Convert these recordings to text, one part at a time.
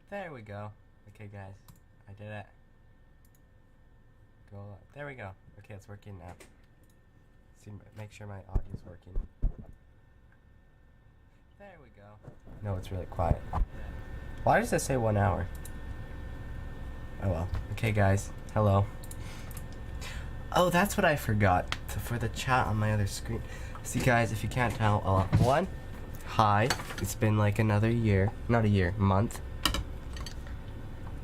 There we go. Okay, guys. I did it. Go. There we go. Okay, it's working now. See, make sure my audio's working. There we go. No, it's really quiet. Why does it say 1 hour? Oh well. Okay, guys. Hello. Oh, that's what I forgot for the chat on my other screen. See, guys, if you can't tell, one, hi. It's been like another year. Not a year, month.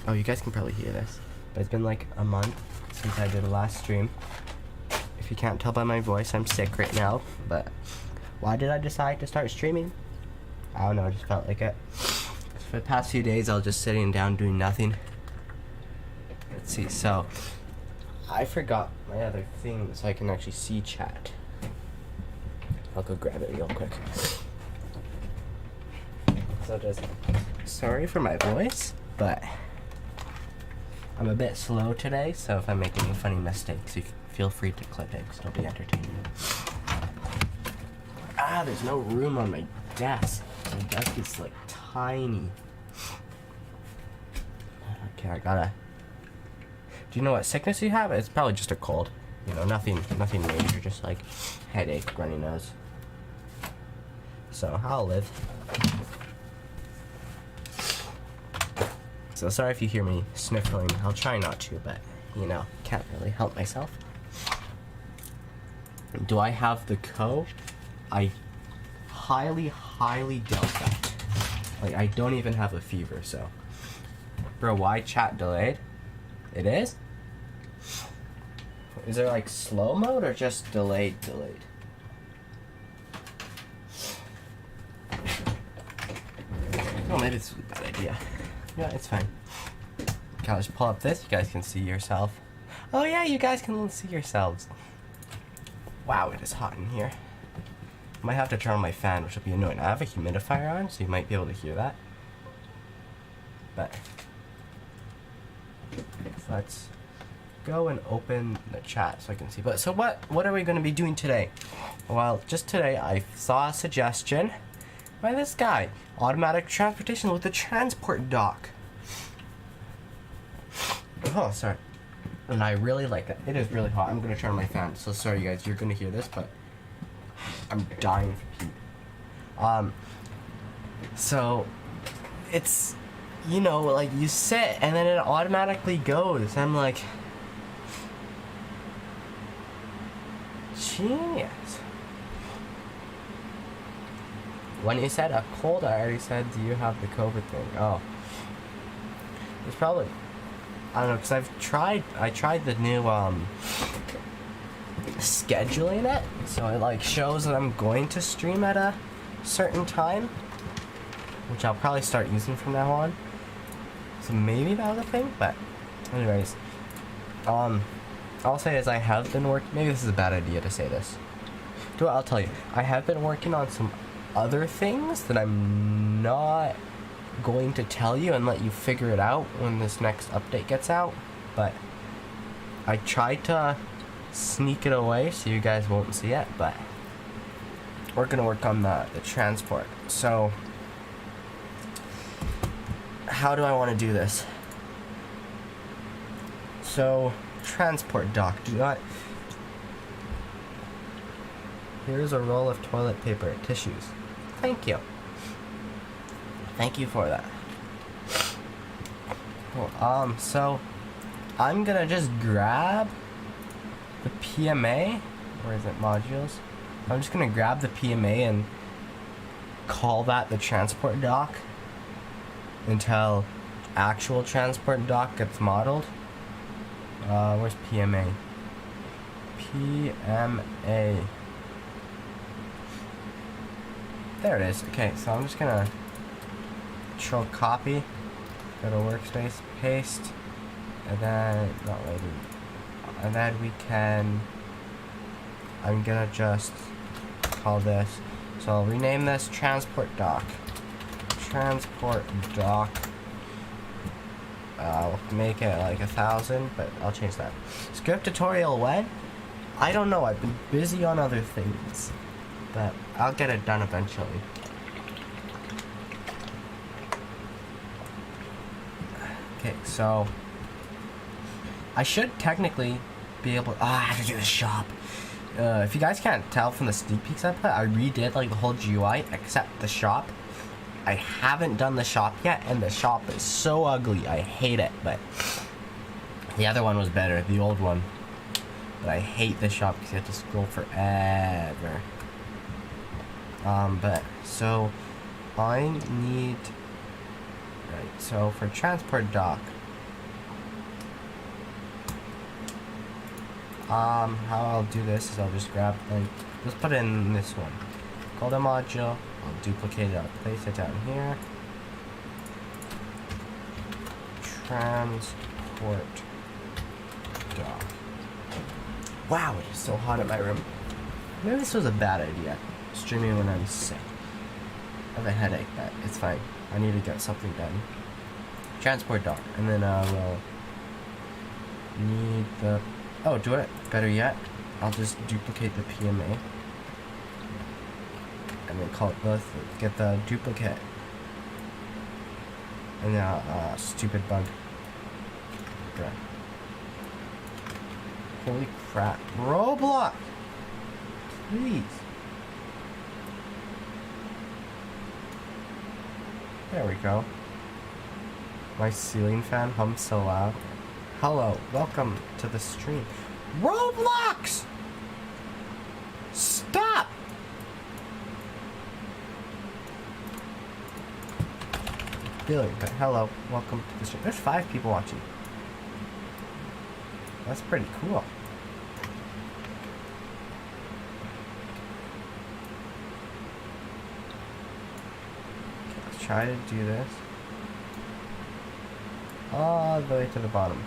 Oh, you guys can probably hear this. But it's been like a month since I did the last stream. If you can't tell by my voice, I'm sick right now. But why did I decide to start streaming? I don't know, I just felt like it. For the past few days, I was just sitting down doing nothing. Let's see, so I forgot my other thing so I can actually see chat. I'll go grab it real quick. So just sorry for my voice, but I'm a bit slow today, so if I make any funny mistakes, you can feel free to clip it, because it'll be entertaining. Ah, there's no room on my desk. My desk is like tiny. Okay, I gotta. Do you know what sickness you have? It's probably just a cold. You know, nothing major, just like headache, runny nose. So I'll live. So sorry if you hear me sniffling. I'll try not to, but you know, can't really help myself. Do I have the co? I highly doubt that. Like, I don't even have a fever, so. Bro, why chat delayed? It is? Is there like slow mode or just delayed? Oh, maybe this is a bad idea. Yeah, it's fine. Okay, I'll just pull up this. You guys can see yourself. Oh yeah, you guys can see yourselves. Wow, it is hot in here. Might have to turn on my fan, which will be annoying. I have a humidifier on, so you might be able to hear that. But let's go and open the chat so I can see. But so what are we going to be doing today? Well, just today I saw a suggestion by this guy. Automatic transportation with the transport dock. Oh, sorry. And I really like that. It is really hot. I'm going to turn on my fan. So sorry, you guys. You're going to hear this, but I'm dying for heat. So it's, you know, like you sit and then it automatically goes. I'm like, genius. When you said a cold, I already said, do you have the COVID thing? Oh. It's probably, I don't know, because I tried the new, scheduling it. So it, like, shows that I'm going to stream at a certain time. Which I'll probably start using from now on. So maybe that was a thing, but anyways. I'll say as I have been working, maybe this is a bad idea to say this. I'll tell you, I have been working on some other things that I'm not going to tell you and let you figure it out when this next update gets out, but I tried to sneak it away so you guys won't see it, but we're gonna work on the transport. So how do I want to do this? So transport dock, here's a roll of toilet paper, tissues. Thank you. Thank you for that. Cool. So I'm gonna just grab the PMA. Where is it? Modules. I'm just gonna grab the PMA and call that the transport dock until actual transport dock gets modeled. Where's PMA? PMA. There it is. Okay, so I'm just gonna Control copy, go to workspace, paste, and then not ready. And then we can. I'm gonna just call this. So I'll rename this transport dock. Transport dock. I'll make it like 1,000, but I'll change that. Script tutorial when? I don't know. I've been busy on other things, but I'll get it done eventually. Okay, so I should technically be able. I have to do the shop. If you guys can't tell from the sneak peeks I put, I redid like the whole GUI except the shop. I haven't done the shop yet, and the shop is so ugly. I hate it, but the other one was better, the old one. But I hate the shop because you have to scroll forever. But so I need. Right, so for transport dock. How I'll do this is I'll just grab, like, let's put it in this one. Call the module, I'll duplicate it, I'll place it down here. Transport dock. Wow, it is so hot in my room. Maybe this was a bad idea, streaming when I'm sick. I have a headache, but it's fine. I need to get something done. Transport dock, and then we'll need the. Oh, do it. Better yet, I'll just duplicate the PMA. And then call it get the duplicate. And now, stupid bug. Okay. Holy crap. Roblox! Please. There we go. My ceiling fan hums so loud. Hello, welcome to the stream. Roblox! Stop! Billy, but hello, welcome to the stream. There's 5 people watching. That's pretty cool. Okay, let's try to do this. All the way to the bottom.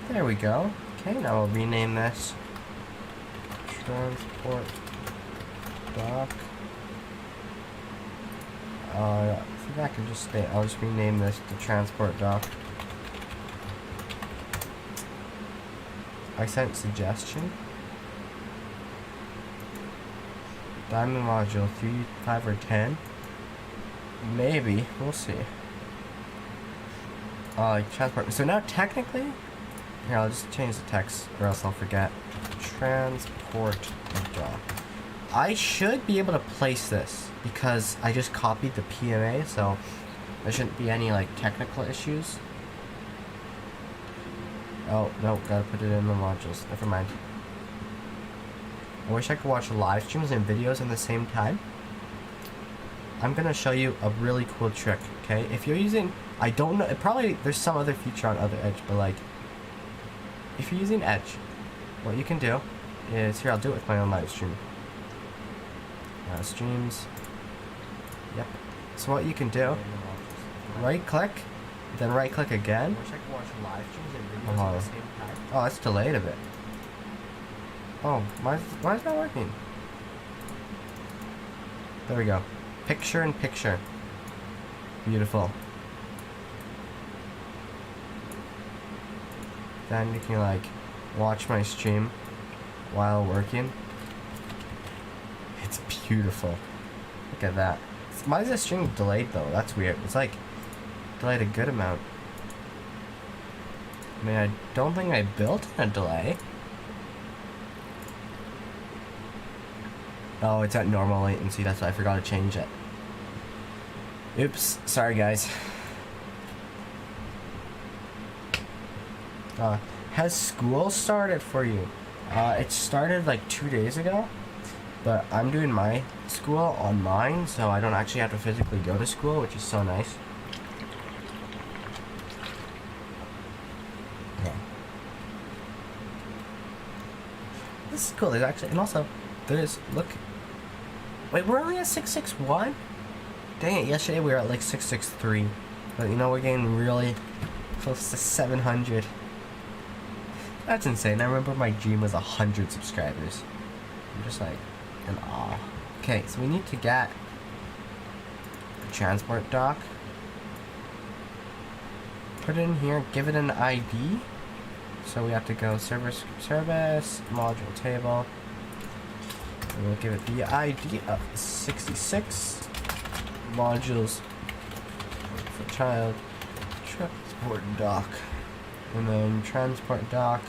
There we go. Okay, now we'll rename this transport dock. I think I can just stay. I'll just rename this to transport dock. I sent suggestion. Diamond module 3, 5, or 10. Maybe. We'll see. Transport. So now technically, here I'll just change the text or else I'll forget. Transport dock. I should be able to place this because I just copied the PMA, so there shouldn't be any like technical issues. Oh no, gotta put it in the modules. Never mind. I wish I could watch live streams and videos at the same time. I'm gonna show you a really cool trick, okay? If you're using, I don't know, probably there's some other feature on other Edge, but like, if you're using Edge, what you can do is, here I'll do it with my own live stream. Streams. Yep. So what you can do, right click, then right click again. I wish I could watch live streams and videos at the same time. Oh, it's delayed a bit. Oh, why is that working? There we go. Picture in picture. Beautiful. Then you can like watch my stream while working. It's beautiful. Look at that. Why is the stream delayed though? That's weird. It's like delayed a good amount. I mean, I don't think I built in a delay. Oh, it's at normal latency. That's why I forgot to change it. Oops. Sorry, guys. Has school started for you? It started like 2 days ago, but I'm doing my school online, so I don't actually have to physically go to school, which is so nice. Yeah. This is cool. There's actually, and also, there's, look. Wait, we're only at 661? Dang it, yesterday we were at like 663. But you know, we're getting really close to 700. That's insane. I remember my dream was 100 subscribers. I'm just like in awe. Okay, so we need to get the transport dock. Put it in here, give it an ID. So we have to go service module table. And we'll give it the ID of 66 modules for child Transport dock. And then transport dock.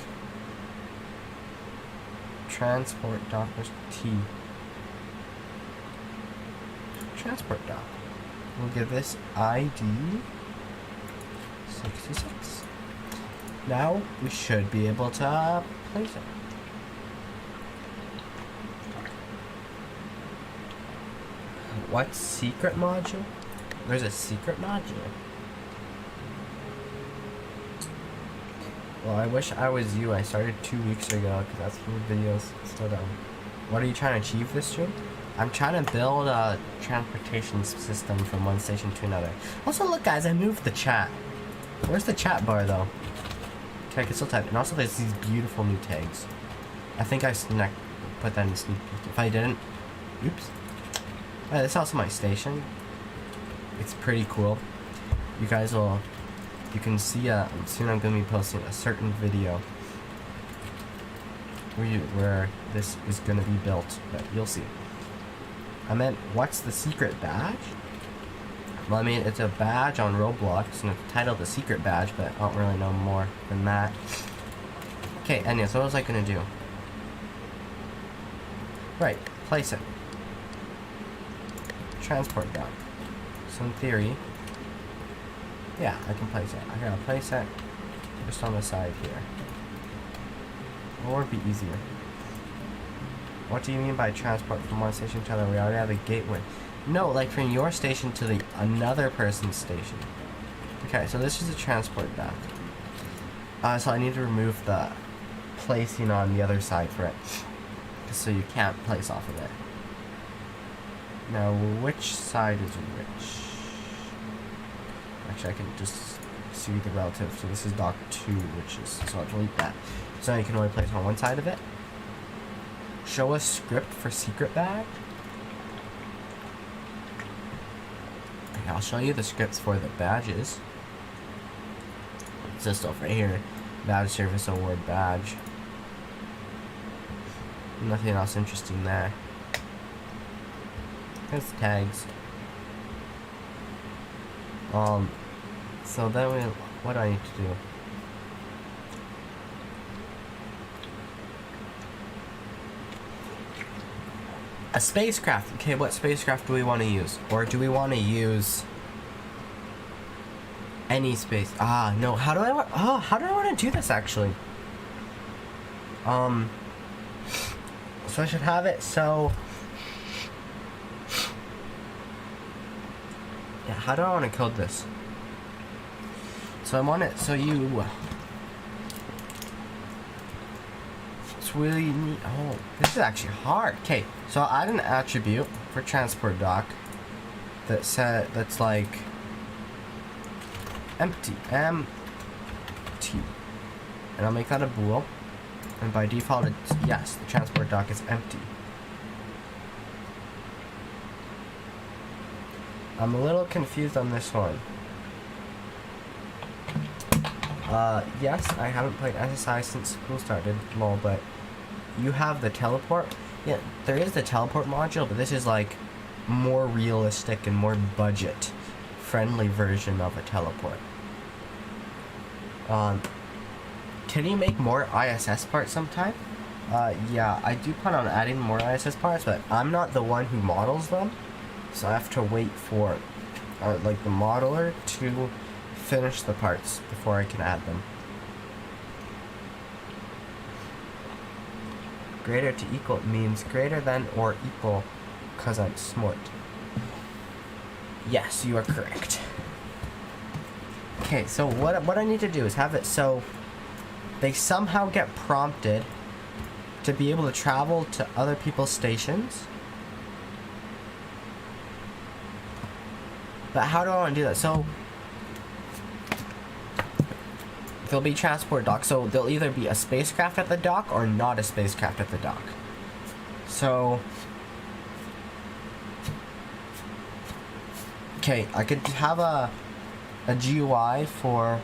Transport dock was T. Transport dock. We'll give this ID 66. Now we should be able to place it. What secret module? There's a secret module. Well, I wish I was you. I started 2 weeks ago because that's when the videos still done. What are you trying to achieve this stream? I'm trying to build a transportation system from one station to another. Also, look, guys, I moved the chat. Where's the chat bar, though? Okay, I can still type. And also, there's these beautiful new tags. I think I put that in the sneak peek. If I didn't, oops. This is also my station. It's pretty cool. You guys will. You can see. Soon I'm gonna be posting a certain video where this is gonna be built, but you'll see. I meant, what's the secret badge? Well, I mean, it's a badge on Roblox, and it's titled the secret badge, but I don't really know more than that. Okay, anyways, what was I gonna do? Right, place it. Transport dock. So in theory, yeah, I can place it. I gotta place it just on the side here. Or it'd be easier. What do you mean by transport from one station to another? We already have a gateway. No, like from your station to the another person's station. Okay, so this is a transport dock. So I need to remove the placing on the other side for it. So you can't place off of it. Now, which side is which? Actually, I can just see the relative. So this is dock 2, which is, so I'll delete that. So now you can only place on one side of it. Show a script for secret badge. Okay, I'll show you the scripts for the badges. It's this stuff right here. Badge service award badge. Nothing else interesting there. Here's the tags. So then what do I need to do? A spacecraft. Okay, what spacecraft do we want to use? Or do we want to use any space? No. How do I want to do this actually? So I should have it so. Yeah, how do I want to code this? So I want it so you. Really neat. Oh, this is actually hard. Okay, so I'll add an attribute for transport dock that's like empty, and I'll make that a bool, and by default it's yes, the transport dock is empty. I'm a little confused on this one. Yes, I haven't played SSI since school started, lol, but you have the teleport. Yeah, there is the teleport module, but this is like more realistic and more budget friendly version of a teleport. Can you make more ISS parts sometime? Yeah, I do plan on adding more ISS parts, but I'm not the one who models them, so I have to wait for like the modeler to finish the parts before I can add them. Greater to equal means greater than or equal, cause I'm smart. Yes, you are correct. Okay, so what I need to do is have it so they somehow get prompted to be able to travel to other people's stations. But how do I want to do that? So there'll be transport dock, so there'll either be a spacecraft at the dock or not a spacecraft at the dock. So, okay, I could have a GUI for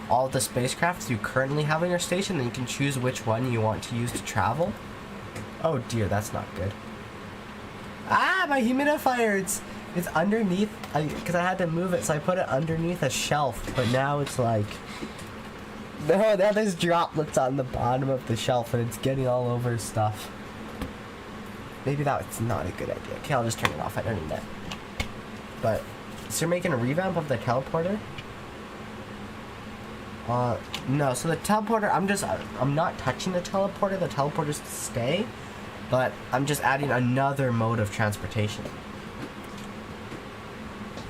all the spacecrafts you currently have on your station, then you can choose which one you want to use to travel. Oh dear, that's not good. Ah, my humidifier, It's underneath, because I had to move it, so I put it underneath a shelf, but now it's like... No, now there's droplets on the bottom of the shelf, and it's getting all over stuff. Maybe that's not a good idea. Okay, I'll just turn it off. I don't need that. But, so you're making a revamp of the teleporter? No, so the teleporter, I'm not touching the teleporter. The teleporter's to stay, but I'm just adding another mode of transportation.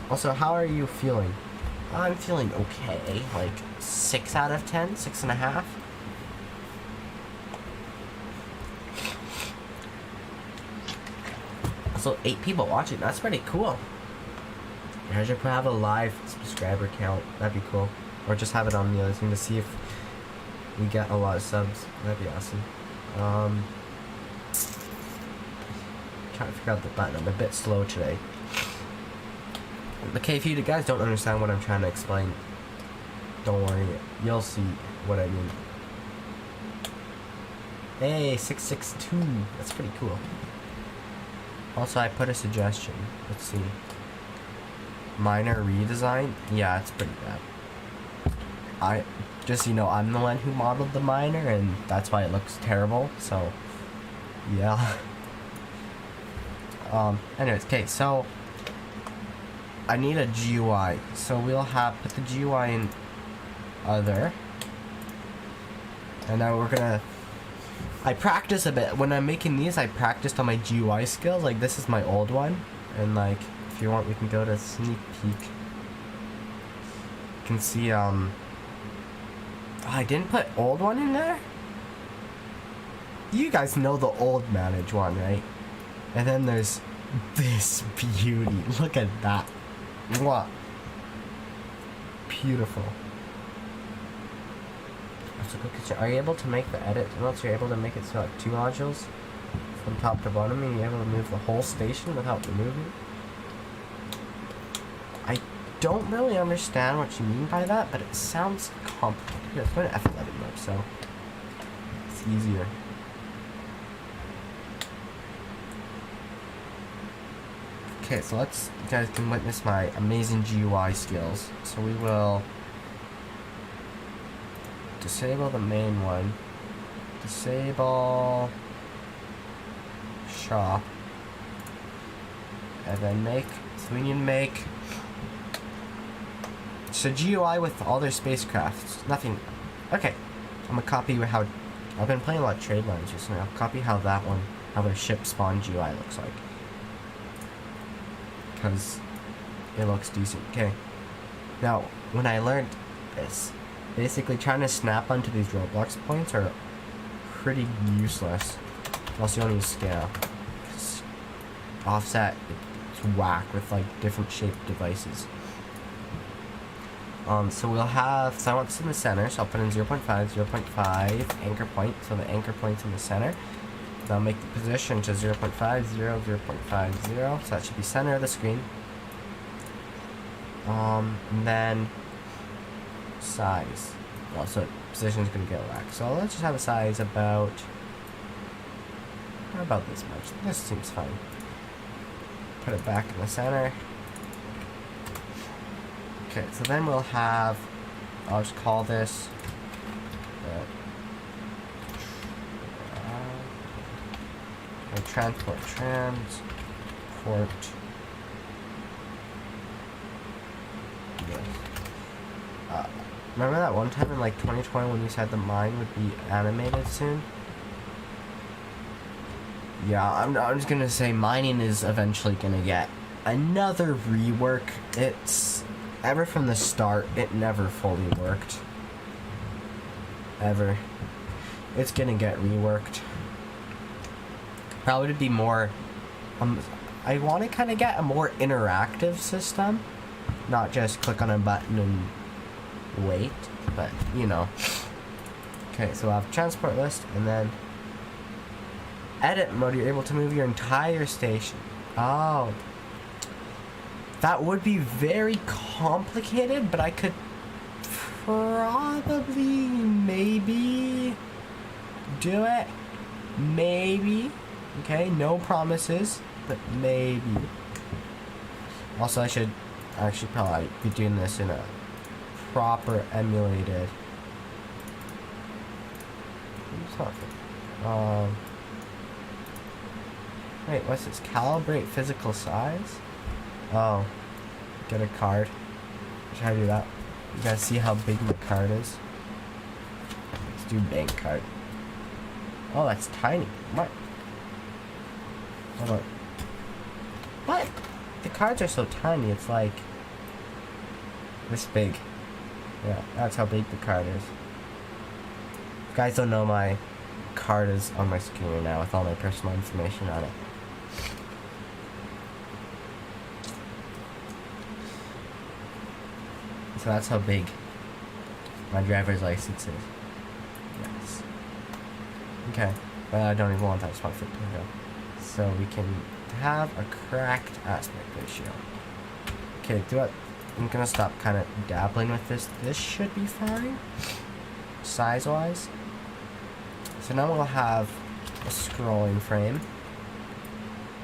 Also, how are you feeling? I'm feeling okay, like 6 out of 10, 6.5. Also, 8 people watching, that's pretty cool. I should have a live subscriber count, that'd be cool. Or just have it on the other thing to see if we get a lot of subs, that'd be awesome. Trying to figure out the button, I'm a bit slow today. Okay, if you guys don't understand what I'm trying to explain, don't worry, you'll see what I mean. Hey, 662, that's pretty cool. Also, I put a suggestion, let's see. Minor redesign? Yeah, it's pretty bad. I'm the one who modeled the miner, and that's why it looks terrible, so, yeah. Anyways, okay, so, I need a GUI, so we'll put the GUI in other, and now we're gonna, I practice a bit, when I'm making these, I practiced on my GUI skills, like this is my old one, and like, if you want, we can go to sneak peek. You can see, I didn't put old one in there? You guys know the old manage one, right? And then there's this beauty. Look at that. What? Beautiful. Are you able to make the edit notes? You're able to make it so like 2 modules from top to bottom, and you're able to move the whole station without removing? I don't really understand what you mean by that, but it sounds complicated. Here, let's go to F11 mode, so it's easier. Okay, so you guys can witness my amazing GUI skills. So we will disable the main one, disable shop, and then so we need to make so GUI with all their spacecrafts. Nothing. Okay, I'm gonna copy how I've been playing a lot of trade lines recently. I'll copy how their ship spawn GUI looks like, because it looks decent. Okay, now when I learned this, basically trying to snap onto these Roblox points are pretty useless unless you only use scale. Offset, it's whack with like different shaped devices. So we'll have, so I want this in the center, so I'll put in 0.5, 0.5 anchor point, so the anchor point's in the center. Then I'll make the position to 0.50, 0.50, so that should be center of the screen. And then size. Well, so position's gonna get whacked. So let's just have a size about this much. This seems fine. Put it back in the center. Okay, so then we'll have, I'll just call this transport. Yes. Remember that one time in like 2020 when you said the mine would be animated soon? Yeah, I'm just gonna say mining is eventually gonna get another rework. It's ever from the start, it never fully worked. Ever. It's gonna get reworked. Probably to be more, I want to kind of get a more interactive system, not just click on a button and wait, but you know. Okay, so we'll have transport list, and then edit mode, you're able to move your entire station. Oh. That would be very complicated, but I could probably, maybe do it. Maybe. Okay, no promises, but maybe. Also, I should actually probably be doing this in a proper emulated. Wait, what's this? Calibrate physical size? Oh, get a card. Should I do that? You guys see how big my card is? Let's do bank card. Oh, that's tiny. What? Hold on. What? The cards are so tiny, it's like this big. Yeah, that's how big the card is. If you guys don't know, my card is on my screen right now with all my personal information on it. So that's how big my driver's license is. Yes. Okay, but I don't even want that spot fit window. So we can have a cracked aspect ratio. Okay, I'm gonna stop kind of dabbling with this. This should be fine, size-wise. So now we'll have a scrolling frame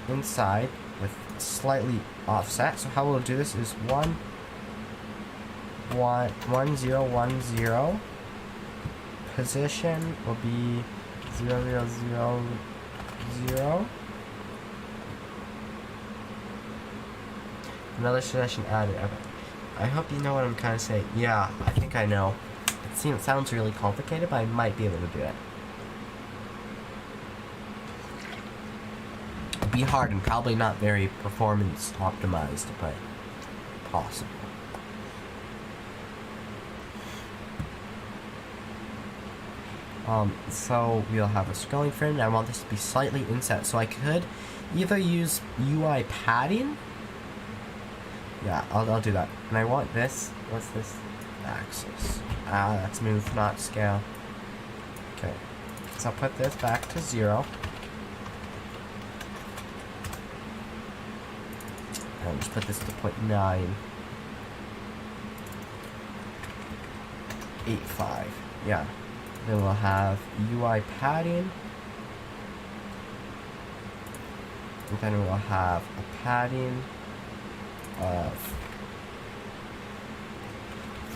inside with slightly offset. So how we'll do this is 1 0 1 0. Position will be 0 0 0 0. Another session added. Okay. I hope you know what I'm kind of saying. Yeah, I think I know. It sounds really complicated, but I might be able to do it. It'd be hard and probably not very performance optimized, but possible. So we'll have a scrolling frame, and I want this to be slightly inset, so I could either use UI padding. Yeah, I'll do that. And I want this. What's this? Axis. Ah, that's move, not scale. Okay. So I'll put this back to 0. And just put this to 0.9. 8.5. Yeah. Then we'll have UI padding. And then we'll have a padding of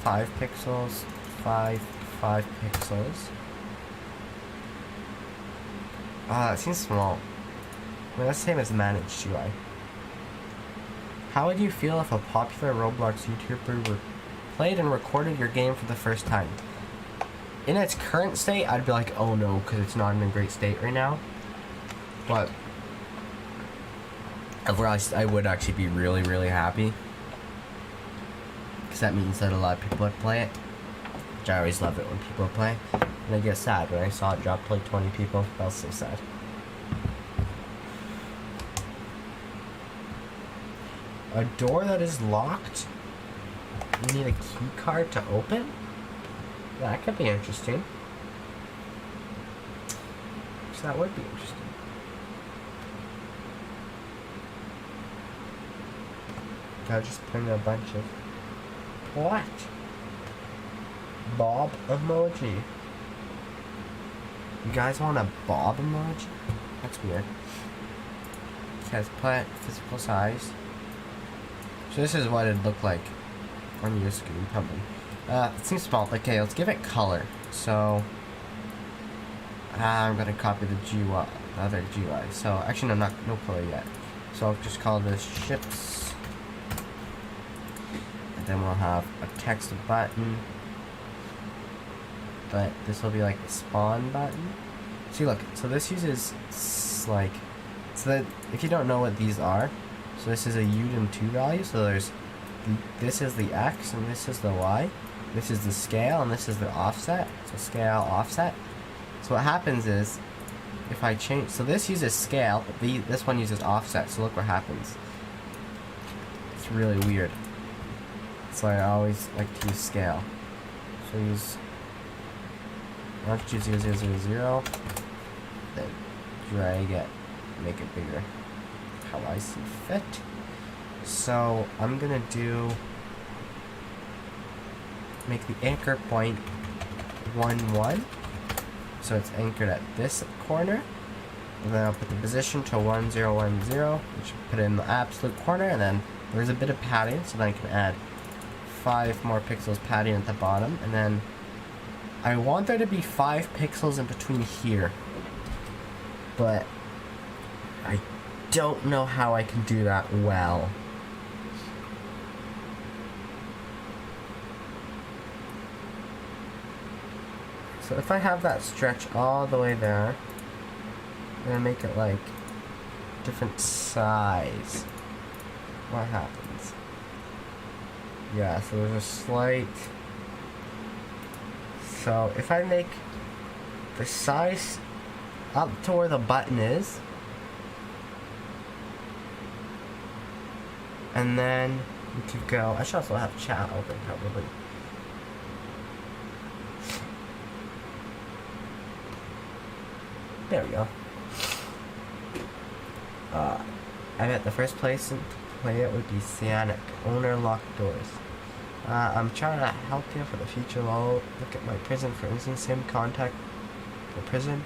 5 pixels, 5 pixels. It seems small. I mean, that's the same as managed UI. How would you feel if a popular Roblox YouTuber played and recorded your game for the first time? In its current state, I'd be like, oh no, because it's not in a great state right now. But I would actually be really, really happy. Because that means that a lot of people would play it. Which I always love it when people play. And I get sad when I saw it drop to like 20 people. That was so sad. A door that is locked? You need a key card to open? That could be interesting. So that would be interesting. I'll just put in a bunch of what? Bob emoji. You guys want a Bob emoji? That's weird. It says put physical size. So this is what it'd look like on your screen, probably. It seems small. Okay, let's give it color. So I'm gonna copy the GUI, the other GUI. So actually, no color yet. So I'll just call this ships, and then we'll have a text button. But this will be like the spawn button. See, look. So this uses like, so that if you don't know what these are, so this is a UDIM2 value. So there's this is the X and this is the Y. This is the scale and this is the offset. So scale, offset. So what happens is, if I change, so this uses scale, but this one uses offset. So look what happens. It's really weird. So I always like to use scale. So use, I'll choose 0, 0, 0, 0. Then drag it, make it bigger. How I see fit. So I'm gonna make the anchor point 1, 1. So it's anchored at this corner. And then I'll put the position to 1010, which will put it in the absolute corner, and then there's a bit of padding, so then I can add 5 more pixels padding at the bottom, and then I want there to be 5 pixels in between here, but I don't know how I can do that well. So if I have that stretch all the way there, I'm gonna make it like different size. What happens? Yeah, so there's a slight. So if I make the size up to where the button is, and then we could go. I should also have chat open probably. There we go. I bet the first place to play it would be Cyanic. Owner locked doors. I'm trying to help you for the future. I'll look at my prison, for instance. Sim contact the prison.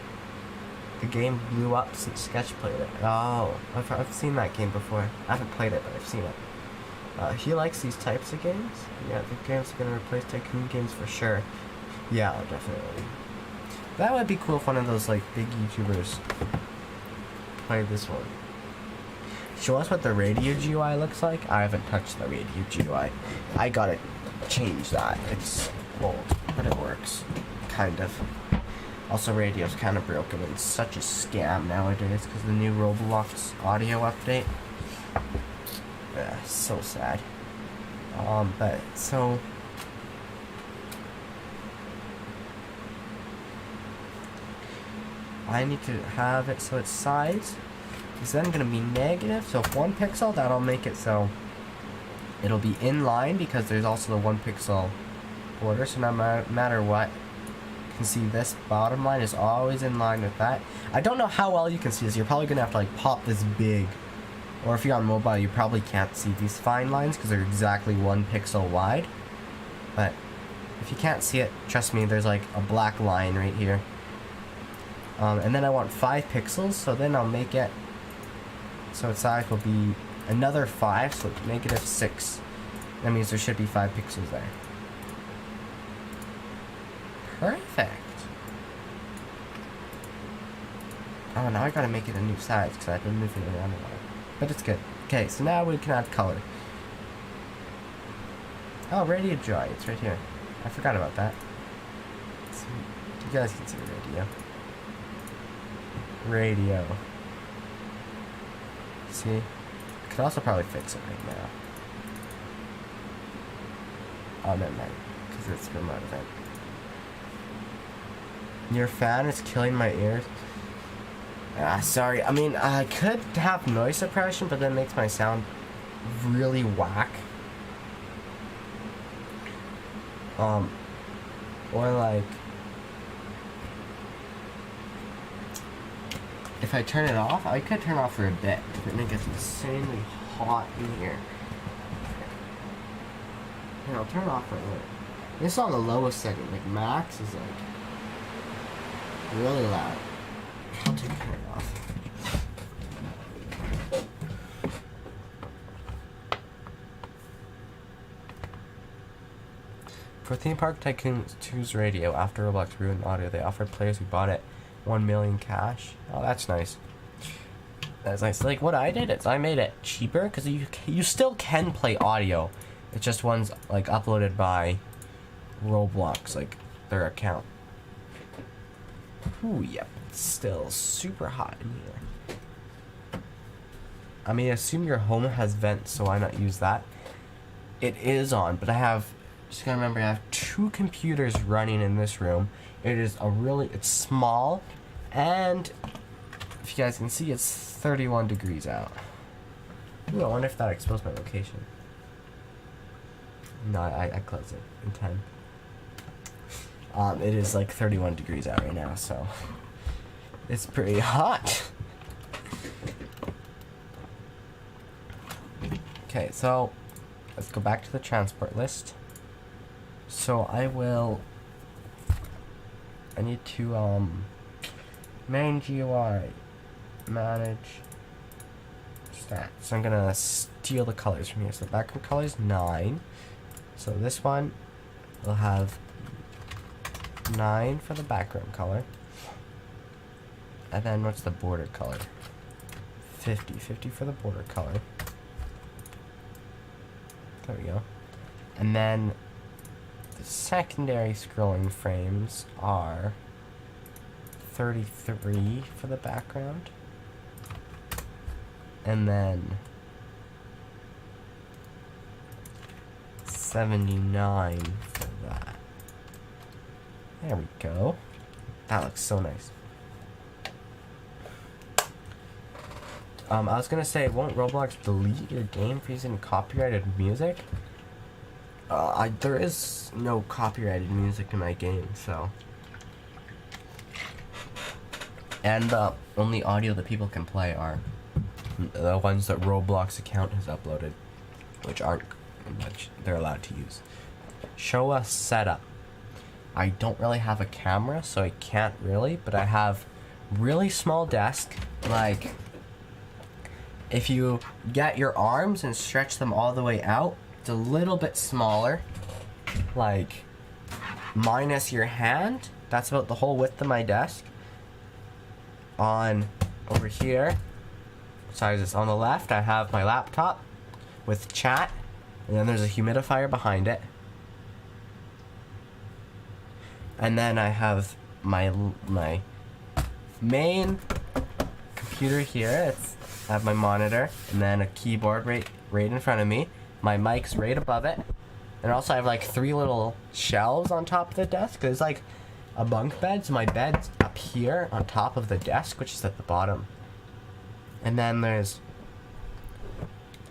The game blew up since Sketch played it. Oh, I've seen that game before. I haven't played it, but I've seen it. He likes these types of games. Yeah, the game's gonna replace Tycoon games for sure. Yeah, definitely. That would be cool if one of those like big YouTubers played this one. Show us what the radio GUI looks like. I haven't touched the radio GUI. I gotta change that. It's old, but it works. Kind of. Also, radio's kind of broken and such a scam nowadays because the new Roblox audio update. Yeah, so sad. But so. I need to have it so its size is then going to be negative. So if 1 pixel, that'll make it so it'll be in line because there's also the 1 pixel border. So no matter what, you can see this bottom line is always in line with that. I don't know how well you can see this. You're probably going to have to like pop this big. Or if you're on mobile, you probably can't see these fine lines because they're exactly 1 pixel wide. But if you can't see it, trust me, there's like a black line right here. And then I want 5 pixels, so then I'll make it so its size will be another 5, so negative 6. That means there should be 5 pixels there. Perfect. Oh, now I gotta make it a new size because I've been moving it around a lot. But it's good. Okay, so now we can add color. Oh, radio joy, it's right here. I forgot about that. So you guys can see the radio. Radio. See? I could also probably fix it right now. Oh, never mind. Because it's remote event. Your fan is killing my ears. Sorry. I mean, I could have noise suppression, but that makes my sound really whack. Or like... if I turn it off, I could turn it off for a bit. But it gets insanely hot in here. And I'll turn it off for a minute. This is on the lowest setting. Like max is like really loud. I'll turn it off. For Theme Park Tycoon 2's radio, after Roblox ruined audio, they offered players who bought it 1 million cash. Oh, that's nice. That's nice. Like what I did is I made it cheaper because you still can play audio. It's just one's like uploaded by Roblox, like their account. Ooh, yep. It's still super hot in here. I mean, assume your home has vents, so why not use that? It is on, but I have. Just gotta remember, I have 2 computers running in this room. It is it's small, and if you guys can see, it's 31 degrees out. Ooh, I wonder if that exposed my location. No, I closed it in 10. It is like 31 degrees out right now, so it's pretty hot. Okay, so let's go back to the transport list. So I need to, main GUI. manage stats. So I'm gonna steal the colors from here. So the background color is 9. So this one will have 9 for the background color. And then what's the border color? 50. 50 for the border color. There we go. And then the secondary scrolling frames are 33 for the background. And then 79 for that. There we go. That looks so nice. I was gonna say, won't Roblox delete your game for using copyrighted music? There is no copyrighted music in my game, so. And the only audio that people can play are the ones that Roblox account has uploaded, which they're allowed to use. Show us setup. I don't really have a camera, so I can't really, but I have really small desk, like, if you get your arms and stretch them all the way out, it's a little bit smaller, like, minus your hand. That's about the whole width of my desk. Over here, sizes on the left, I have my laptop with chat, and then there's a humidifier behind it. And then I have my main computer here. I have my monitor, and then a keyboard right in front of me. My mic's right above it. And also I have like 3 little shelves on top of the desk. There's like a bunk bed, so my bed's up here on top of the desk, which is at the bottom. And then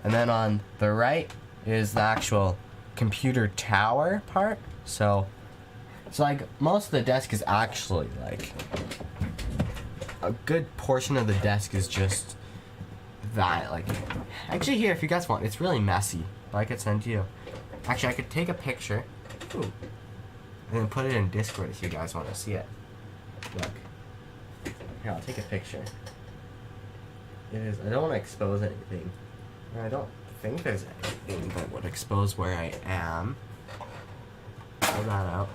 on the right is the actual computer tower part. So like most of the desk is actually like a good portion of the desk is just that. Like, actually here, if you guys want, it's really messy, but I could send you. Actually, I could take a picture. Ooh. And then put it in Discord if you guys want to see it. Look. Here, I'll take a picture. It is. I don't want to expose anything. I don't think there's anything that would expose where I am. Pull that out.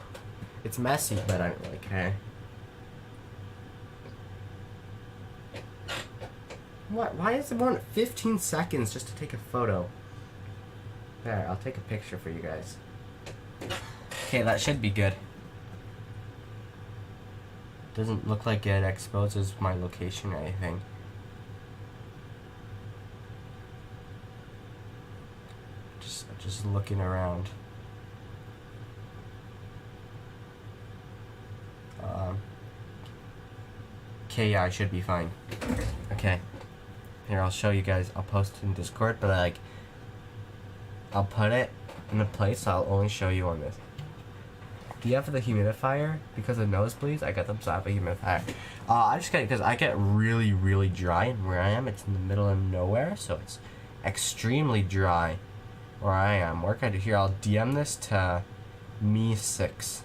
It's messy, but I don't really care. What? Why does it want 15 seconds just to take a photo? There, I'll take a picture for you guys. Okay, that should be good. Doesn't look like it exposes my location or anything. Just looking around. Okay, yeah, I should be fine. Okay. Here, I'll show you guys. I'll post it in Discord, but I'll put it in a place I'll only show you on this. Do you have the humidifier? Because of nosebleeds, I got them to have a humidifier. I just got it because I get really, really dry, and where I am, it's in the middle of nowhere, so it's extremely dry where I am. What can I do here? I'll DM this to me6.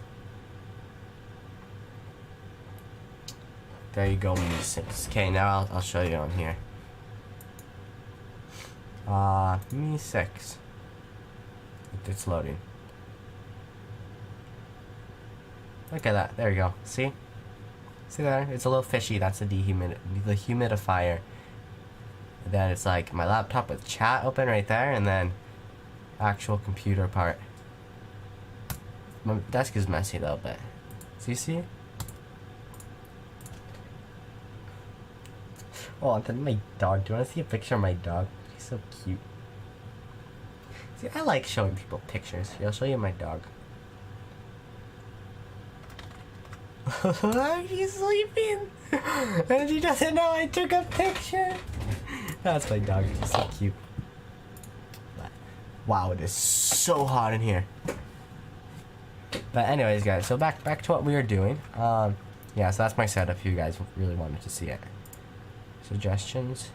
There you go, me6. Okay, now I'll show you on here. Me6. It's loading. Look at that. There you go. See? See there? It's a little fishy. That's the humidifier. And then it's like my laptop with chat open right there, and then actual computer part. My desk is messy though, but see? Oh, and then my dog. Do you want to see a picture of my dog? He's so cute. See, I like showing people pictures. Here, I'll show you my dog. He's sleeping! And he doesn't know I took a picture! That's my dog. He's so cute. But, wow, it is so hot in here. But anyways, guys, so back to what we were doing. Yeah, so that's my setup if you guys really wanted to see it. Suggestions.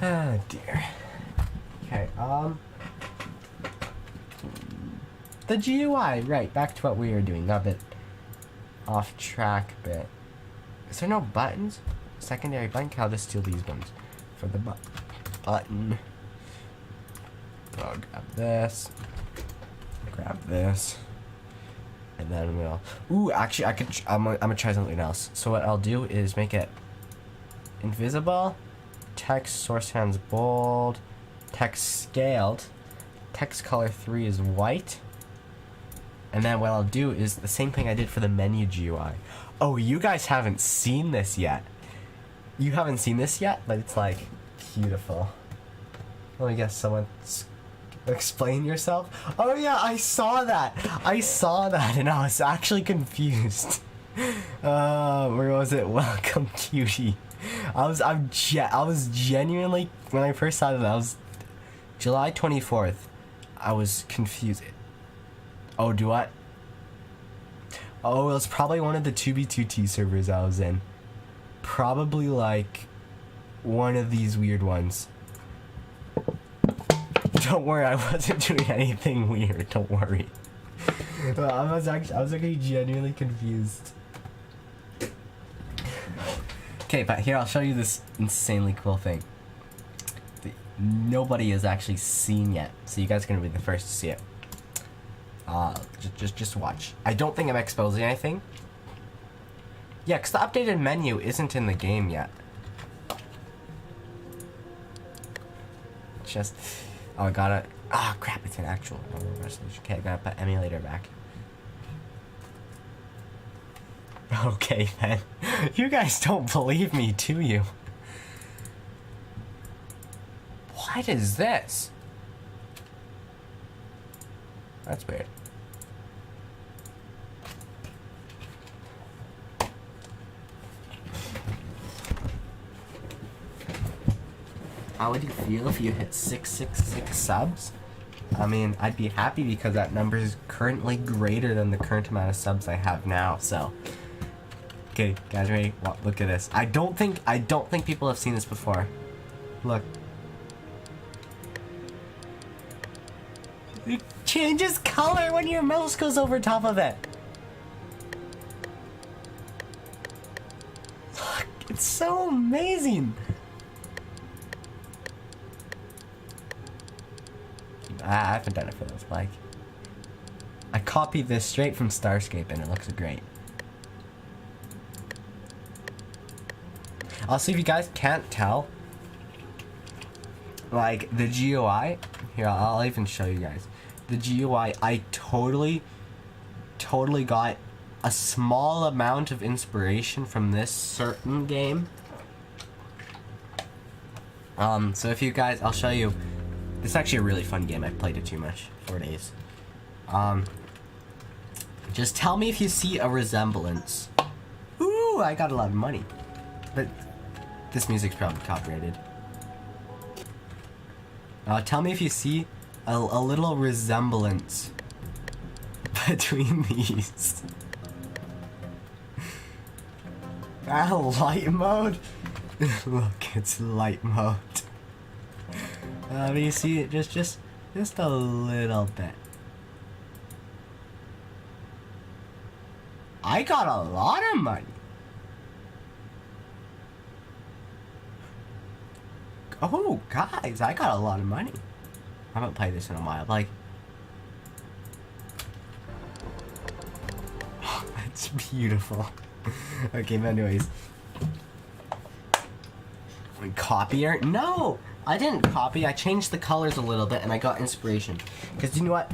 Oh dear. Okay, the GUI, right, back to what we were doing. Now that off track bit. Is there no buttons? Secondary button? I'll just steal these ones for the button. I'll grab this. Grab this. And then we'll... Ooh, actually, I'm gonna try something else. So what I'll do is make it invisible, text source sans bold, text scaled, text color 3 is white, and then what I'll do is the same thing I did for the menu GUI. Oh, you guys haven't seen this yet. You haven't seen this yet, but it's like beautiful. Let me guess, someone explain yourself. Oh yeah, I saw that, and I was actually confused. Where was it? Welcome, cutie. I was genuinely, when I first saw that, I was July 24th. I was confused. Oh, do I? Oh, it was probably one of the 2B2T servers I was in. Probably like one of these weird ones. Don't worry, I wasn't doing anything weird. Don't worry. I was actually genuinely confused. Okay, but here I'll show you this insanely cool thing. Nobody has actually seen yet, so you guys are gonna be the first to see it. Just watch. I don't think I'm exposing anything. Yeah, because the updated menu isn't in the game yet. Just, oh, I gotta, crap, it's an actual resolution. Okay, I gotta put emulator back. Okay, then. You guys don't believe me, do you? What is this? That's weird. How would you feel if you hit 666 subs? I mean, I'd be happy because that number is currently greater than the current amount of subs I have now, so. Okay, guys, ready? Look at this. I don't think people have seen this before. Look. It changes color when your mouse goes over top of it. Look, it's so amazing. I haven't done it for this, like. I copied this straight from Starscape and it looks great. Also, if you guys can't tell, like, the GUI, here, I'll even show you guys. The GUI, I totally got a small amount of inspiration from this certain game. So if you guys, I'll show you. This is actually a really fun game. I've played it too much. 4 days. Just tell me if you see a resemblance. Ooh, I got a lot of money. But this music's probably copyrighted. Tell me if you see a little resemblance between these. Light mode? Look, it's light mode. You see it just a little bit. I got a lot of money. Oh, guys, I got a lot of money. I haven't played this in a while. Like, oh, that's beautiful. Okay, but anyways. Copier? No! I didn't copy. I changed the colors a little bit and I got inspiration. Because you know what?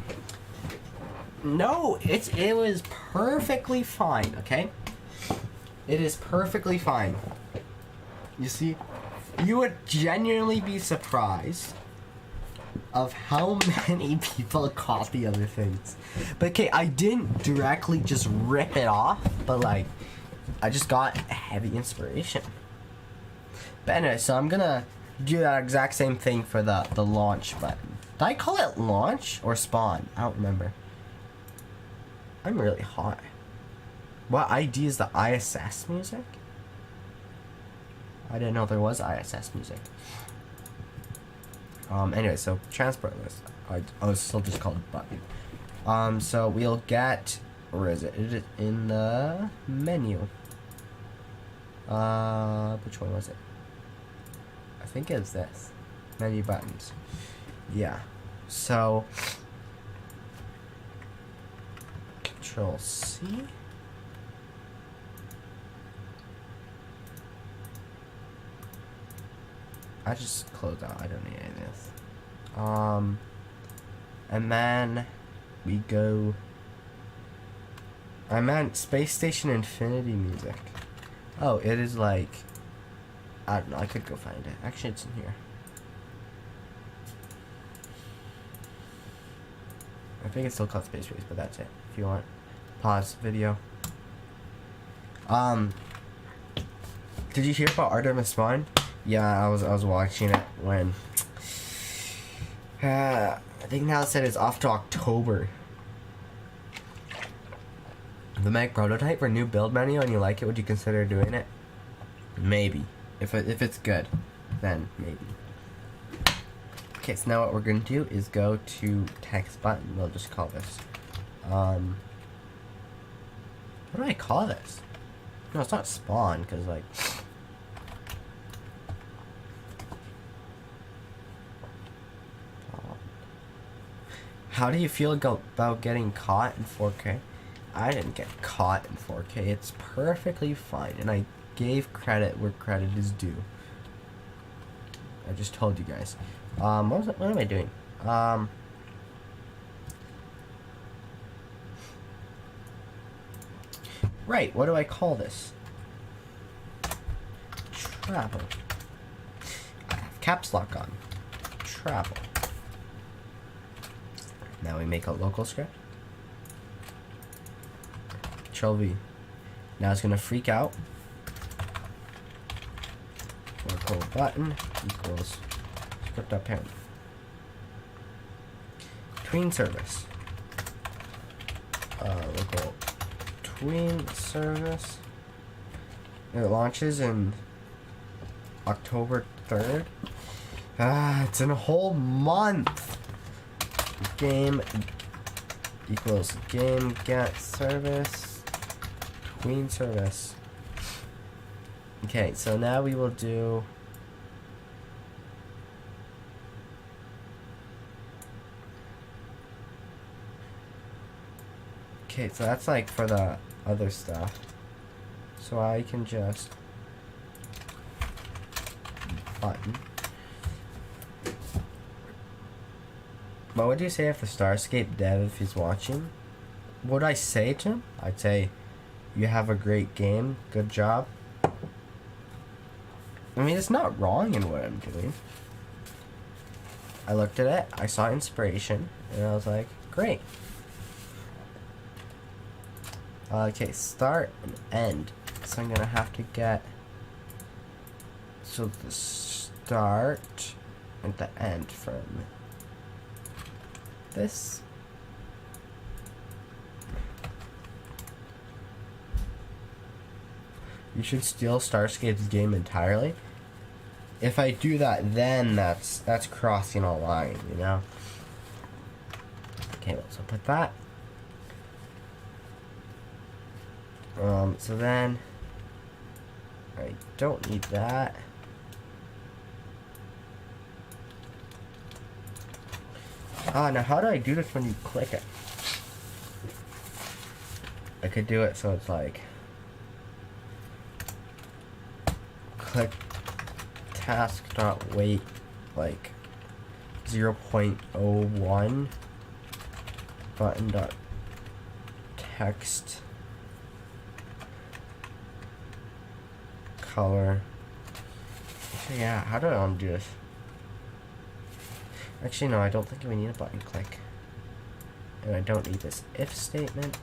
No, it was perfectly fine, okay? It is perfectly fine. You see? You would genuinely be surprised of how many people copy other things. But okay, I didn't directly just rip it off, but like, I just got heavy inspiration. But anyway, so I'm gonna do that exact same thing for the launch button. Did I call it launch or spawn? I don't remember. I'm really hot. What ID is the ISS music? I didn't know there was ISS music. Anyway, so transport list. I was still just called a button. So we'll get Where is it? It is in the menu. Which one was it? I think it's this. Menu buttons. Yeah. So, Control C. I just closed out. I don't need any of this. And then we go. I meant Space Station Infinity music. Oh, it is like. I don't know. I could go find it. Actually, it's in here. I think it's still called Space Race, but that's it. If you want, pause video. Did you hear about Artemis 1? Yeah, I was watching it when. I think now it said it's off to October. The Mac prototype for new build menu, and you like it? Would you consider doing it? Maybe. If it's good, then maybe. Okay, so now what we're gonna do is go to text button. We'll just call this. What do I call this? No, it's not spawn, because like. How do you feel about getting caught in 4K? I didn't get caught in 4K. It's perfectly fine, and I gave credit where credit is due. I just told you guys. What am I doing? Right, what do I call this? Travel. I have caps lock on. Travel. Now we make a local script. Control V. Now it's gonna freak out. Local button equals script append. Tween service. Local tween service. It launches in October 3rd. It's in a whole month. Game equals game get service tween service. Okay, so now we will do okay, so that's like for the other stuff. So I can just button. What would you say if the Starscape dev, if he's watching? What would I say to him? I'd say, you have a great game. Good job. I mean, it's not wrong in what I'm doing. I looked at it, I saw inspiration, and I was like, great. Okay, start and end. So I'm gonna have to get... So the start and the end from... this. You should steal Starscape's game entirely. If I do that, then that's crossing a line, you know? Okay, so put that. So then I don't need that. Now how do I do this when you click it? I could do it so it's like click task.wait like 0.01 button.text color. Yeah, how do I undo this? Actually, no, I don't think we need a button click. And I don't need this if statement.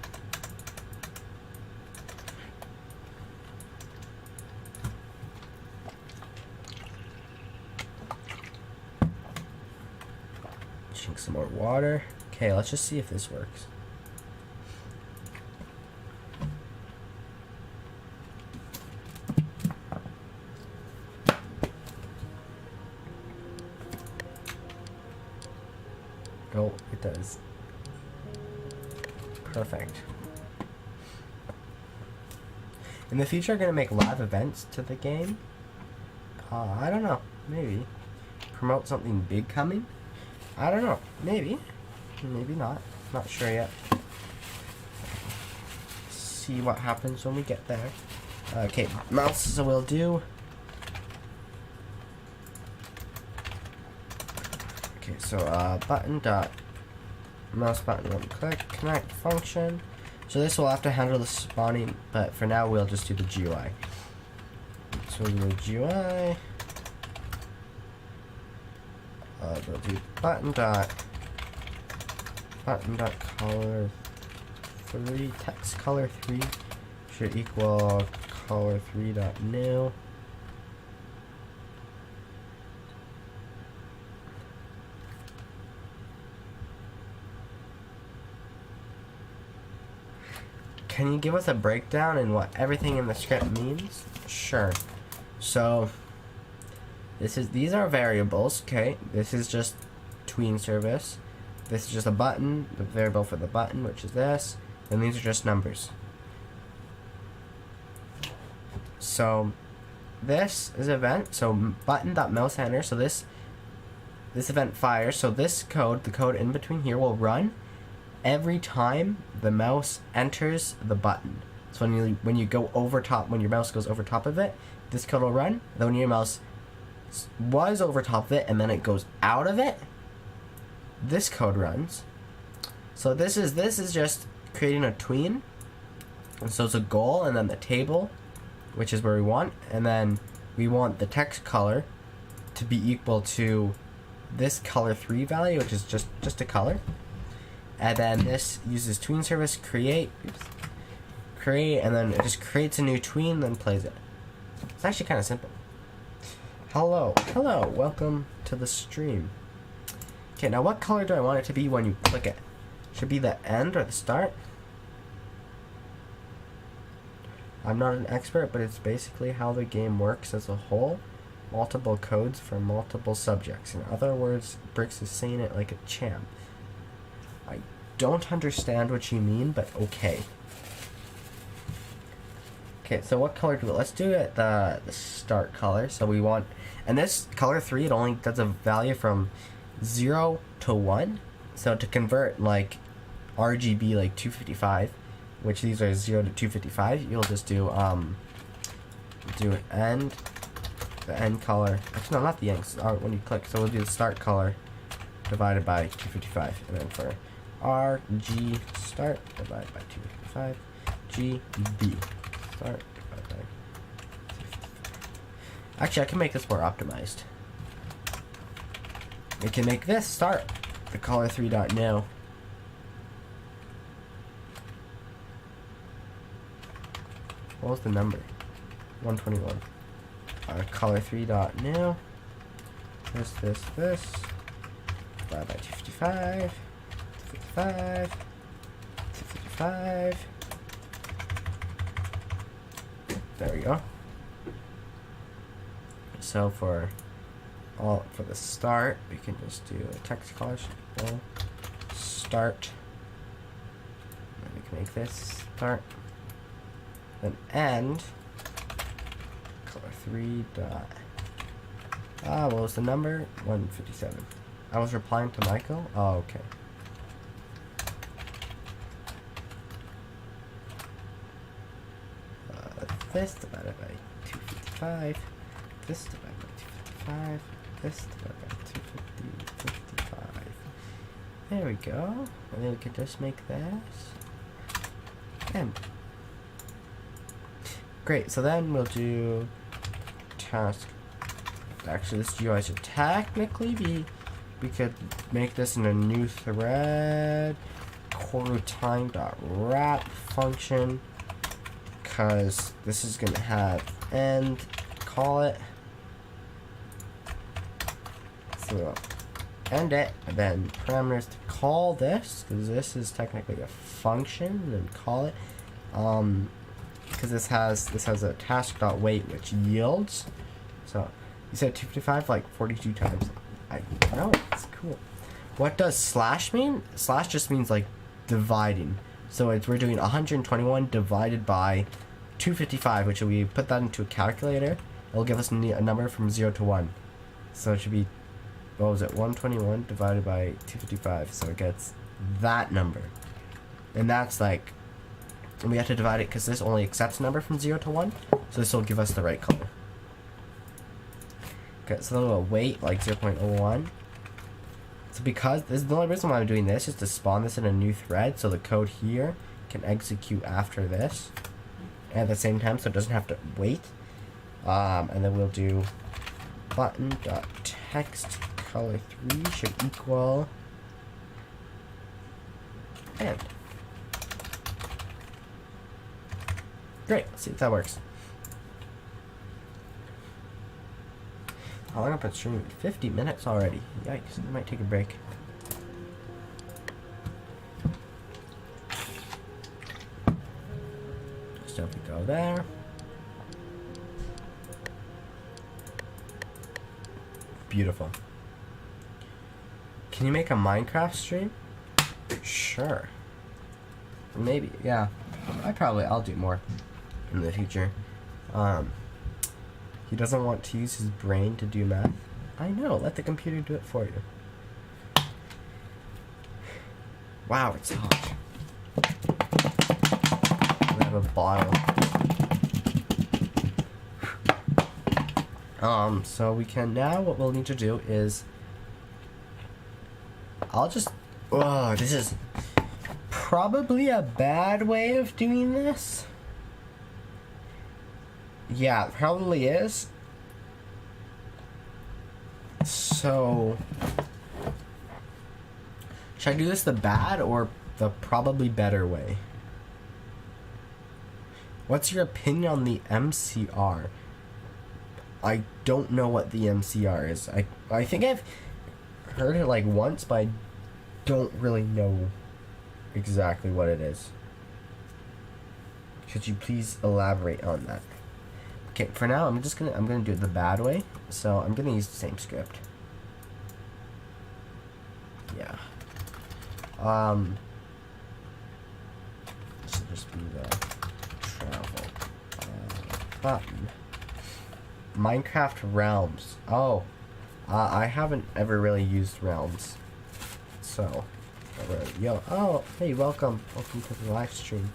Drink some more water. Okay, let's just see if this works. Oh, it does. Perfect. in the future gonna make live events to the game. I don't know. Maybe promote something big coming. I don't know. Maybe. Maybe not. Not sure yet. See what happens when we get there. Okay, mouse will do. Okay, so button dot mouse button one click connect function. So this will have to handle the spawning, but for now we'll just do the GUI. So we'll do the GUI. We'll do button dot color 3 text color 3 should equal color 3 dot new. Can you give us a breakdown in what everything in the script means? Sure. So these are variables, okay? This is just tween service. This is just a button, the variable for the button, which is this, and these are just numbers. So this is event, so button.mouseHandler, so this event fires, so this code, the code in between here will run every time the mouse enters the button. So when you go over top, when your mouse goes over top of it, this code will run. Then when your mouse was over top of it and then it goes out of it, this code runs. So this is just creating a tween. And so it's a goal, and then the table, which is where we want, and then we want the text color to be equal to this color 3 value, which is just a color. And then this uses tween service create, and then it just creates a new tween, then plays it. It's actually kind of simple. Hello, welcome to the stream. Okay, now what color do I want it to be when you click it? Should be the end or the start? I'm not an expert, but it's basically how the game works as a whole. Multiple codes for multiple subjects. In other words, Bricks is saying it like a champ. I don't understand what you mean, but okay. Okay, so what color do we... Let's do it the start color. So we want... And this color 3, it only does a value from 0 to 1. So to convert, like, RGB, like 255, which these are 0 to 255, you'll just do end, the end color. Actually, no, not the end, when you click. So we'll do the start color divided by 255. And then for RG start divided by 255, GB start divided by 255. Actually, I can make this more optimized. We can make this start the color 3.new. What was the number? 121. Color 3.new. This. Divided by 255. 255. 255. There we go. So for the start, we can just do a text color equal start. And we can make this start. Then end color 3 dot. What was the number? 157. I was replying to Michael. Oh, okay. This divided by 255. This divided by 255. This divided by 255. There we go. And then we can just make this. And great. So then we'll do task. Actually, this GUI should technically be. We could make this in a new thread. coroutine.wrap function. Because this is going to have end, call it. So we'll end it, and then parameters to call this, because this is technically a function, and then call it. Because this has a task.wait, which yields. So you said 255 like 42 times. I know, it's cool. What does slash mean? Slash just means like dividing. So we're doing 121 divided by 255, which we put that into a calculator. It'll give us a number from 0 to 1. So it should be, what was it, 121 divided by 255. So it gets that number. And that's like, and we have to divide it because this only accepts a number from 0 to 1. So this will give us the right color. Okay, so then we'll wait like 0.01. So because, this is the only reason why I'm doing this is to spawn this in a new thread. So the code here can execute after this. At the same time, so it doesn't have to wait. And then we'll do button.text color 3 should equal end. Great, let's see if that works. How long have I been streaming? 50 minutes already. Yikes, I might take a break. So if we go there. Beautiful. Can you make a Minecraft stream? Sure. Maybe, yeah. I'll do more in the future. He doesn't want to use his brain to do math. I know, let the computer do it for you. Wow, it's hot. I have a bottle. So we can now, what we'll need to do is, this is probably a bad way of doing this. Yeah, it probably is. So, should I do this the bad or the probably better way? What's your opinion on the MCR? I don't know what the MCR is. I think I've heard it like once, but I don't really know exactly what it is. Could you please elaborate on that? Okay, for now I'm gonna do it the bad way. So I'm gonna use the same script. Yeah. This will just be the travel button. Minecraft Realms. Oh, I haven't ever really used Realms. So, oh, hey, welcome to the live stream.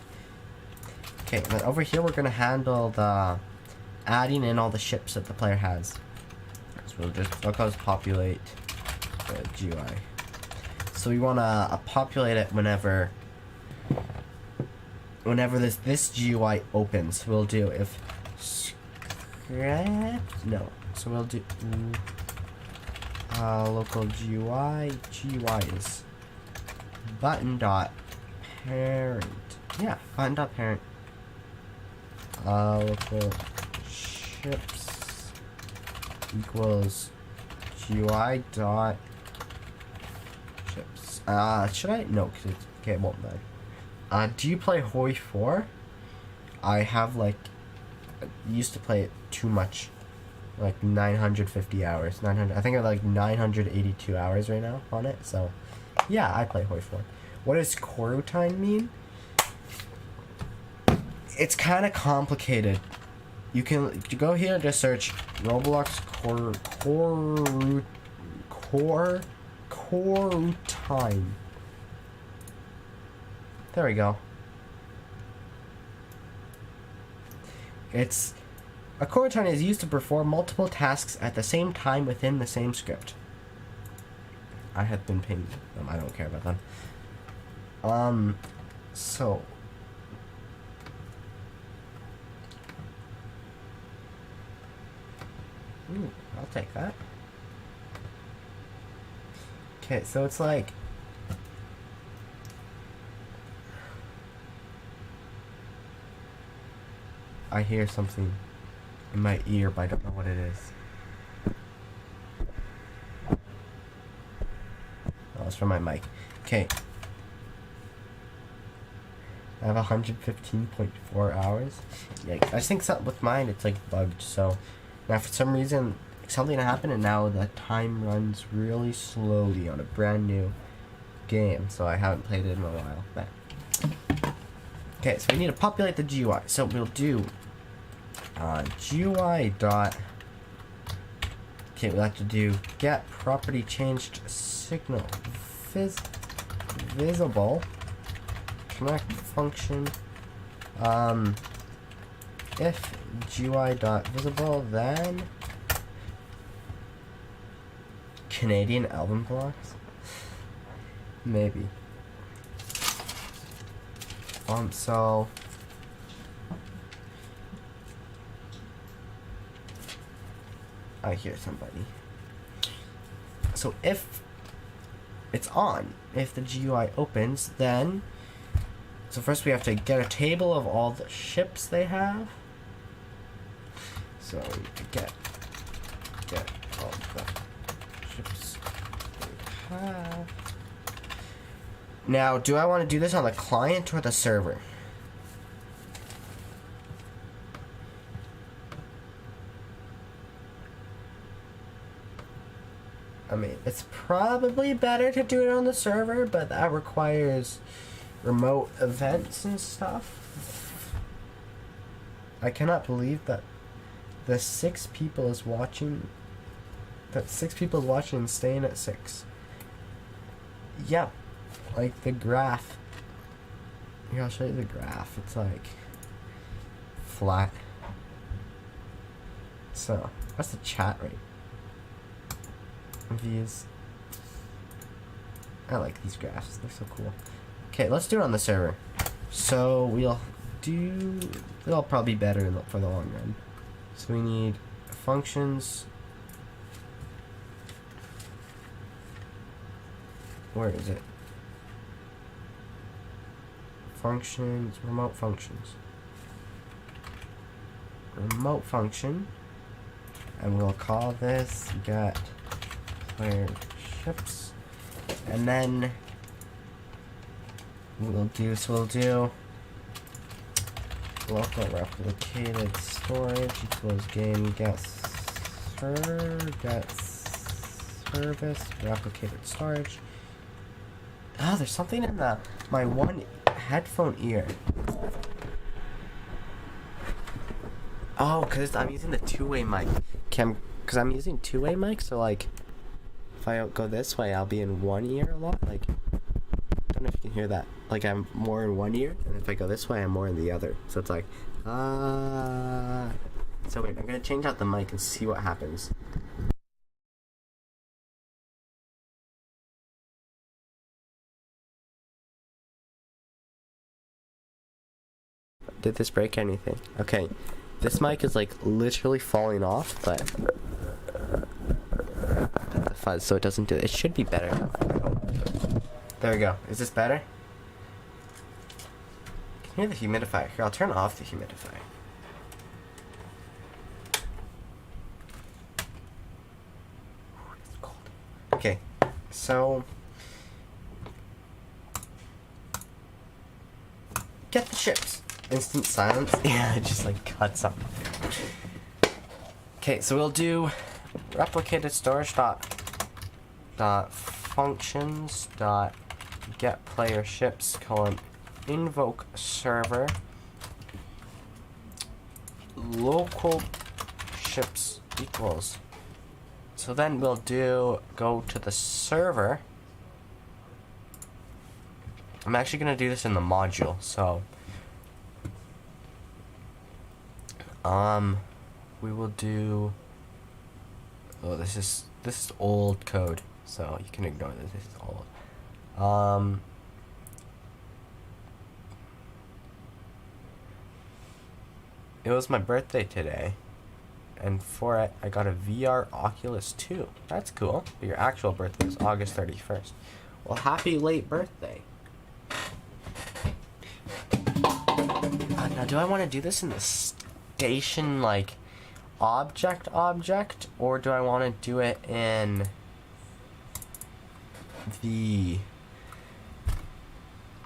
Okay, then over here we're gonna handle the adding in all the ships that the player has. So we'll just populate the GUI. So we wanna populate it whenever this GUI opens. We'll do if no. So we'll do local GUI is button dot parent. Yeah, button dot parent. Local ships equals GUI dot ships. Should I? No, cause it's okay. It won't matter. Do you play Hoi 4? I have used to play it too much, like 950 hours. I think I have like 982 hours right now on it. So, yeah, I play Hoi 4. What does Corutine mean? It's kind of complicated. You go here and just search Roblox Corutine. There we go. A Corutine is used to perform multiple tasks at the same time within the same script. I have been pinged them. I don't care about them. So. Ooh, I'll take that. Okay, so it's like. I hear something in my ear, but I don't know what it is. Oh, it's from my mic. Okay. I have 115.4 hours. Yikes. I just think something with mine, it's like bugged. So now for some reason, something happened and now the time runs really slowly on a brand new game. So I haven't played it in a while. But Okay, so we need to populate the GUI. So we'll do GUI dot. Okay, we'll have to do get property changed signal visible connect function. If GUI dot visible, then Canadian album blocks. Maybe. So I hear somebody. So if it's on, if the GUI opens, then so first we have to get a table of all the ships they have. So get all the ships they have. Now, do I want to do this on the client or the server? I mean, it's probably better to do it on the server, but that requires remote events and stuff. I cannot believe that the 6 people is watching. That 6 people is watching and staying at 6. Yeah, like the graph. Here, I'll show you the graph. It's like flat. So that's the chat rate. Views. I like these graphs. They're so cool. Okay, let's do it on the server. So it'll probably be better for the long run. So we need functions. Where is it? Functions, remote functions. Remote function. And we'll call this get player ships. And then we'll do local replicated storage equals game get service replicated storage. Oh, there's something in my one headphone ear. Oh, because I'm using the two-way mic. Because I'm using two-way mic, so like if I go this way, I'll be in one ear a lot. Like, I don't know if you can hear that. Like, I'm more in one ear, and if I go this way, I'm more in the other. So it's like, So wait, I'm gonna change out the mic and see what happens. Did this break anything? Okay, this mic is like literally falling off, but the fuzz, so it doesn't do it. It should be better now. There we go. Is this better? Can you hear the humidifier? Here, I'll turn off the humidifier. It's cold. Okay, so get the ships. Instant silence. Yeah, it just like cuts up. Okay, so we'll do replicated storage dot functions dot get player ships colon invoke server local ships equals. So then we'll go to the server. I'm actually gonna do this in the module, so we will do. Oh, this is old code, so you can ignore this. This is old. It was my birthday today, and for it, I got a VR Oculus 2. That's cool. But your actual birthday is August 31st. Well, happy late birthday. Now, do I want to do this in the station, like, object, or do I want to do it in the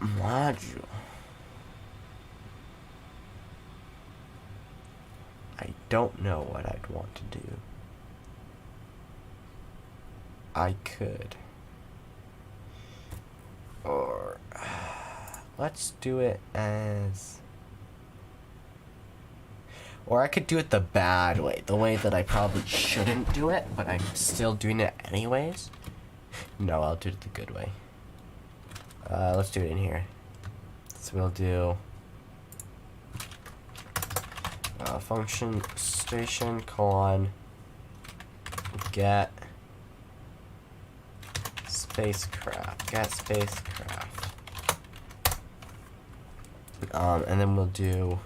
module? I don't know what I'd want to do. I could. Or let's do it as... Or I could do it the bad way, the way that I probably shouldn't do it, but I'm still doing it anyways. No, I'll do it the good way. Let's do it in here. So we'll do function station colon get spacecraft. And then we'll do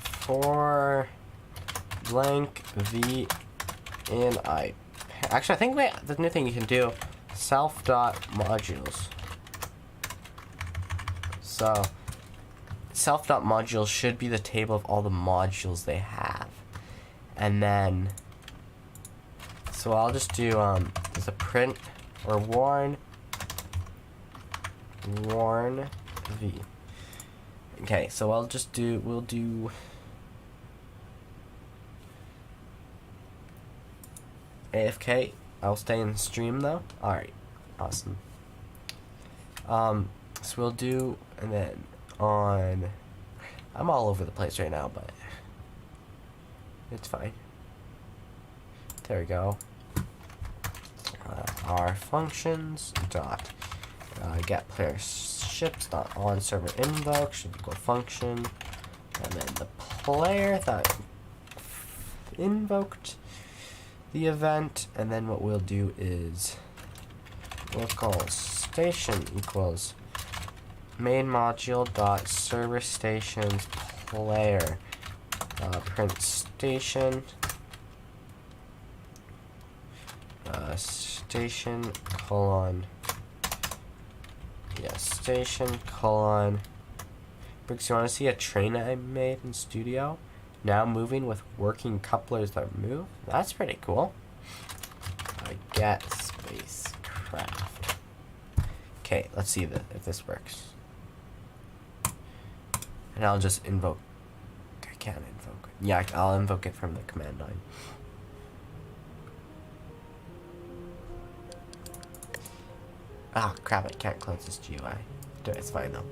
for blank v in I. Actually, I think the new thing you can do self.modules. So self.modules should be the table of all the modules they have, and then so I'll just do there's a print or warn v. Okay, so we'll do AFK. I'll stay in stream though. Alright, awesome. So we'll do, and then on, I'm all over the place right now, but it's fine. There we go. Our functions dot get player ships dot on server invoke should equal function, and then the player that invoked the event, and then what we'll do is we'll call station equals main module dot server stations player print station station colon station colon Brooks, you want to see a train I made in Studio? Now moving with working couplers that move? That's pretty cool. Get spacecraft. Okay, let's see if this works. And I'll just invoke. I can't invoke it. Yeah, I'll invoke it from the command line. Ah, crap, I can't close this GUI. It's fine though.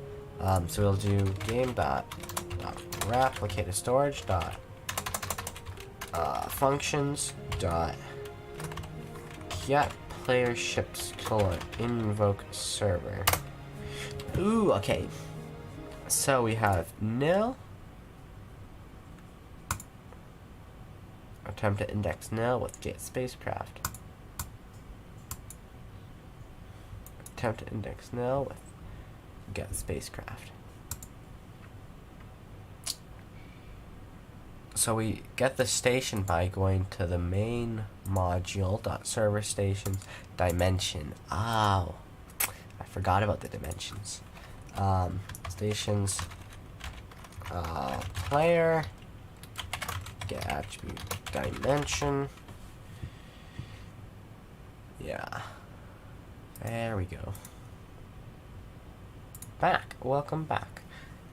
So we'll do game dot replicated storage dot functions dot get player ships colon invoke server. Ooh, okay. So we have nil. Attempt to index nil with get spacecraft. Attempt to index nil with get spacecraft. So we get the station by going to the main module dot server stations dimension. Oh, I forgot about the dimensions. Stations player get attribute dimension. Yeah, there we go. Back. Welcome back.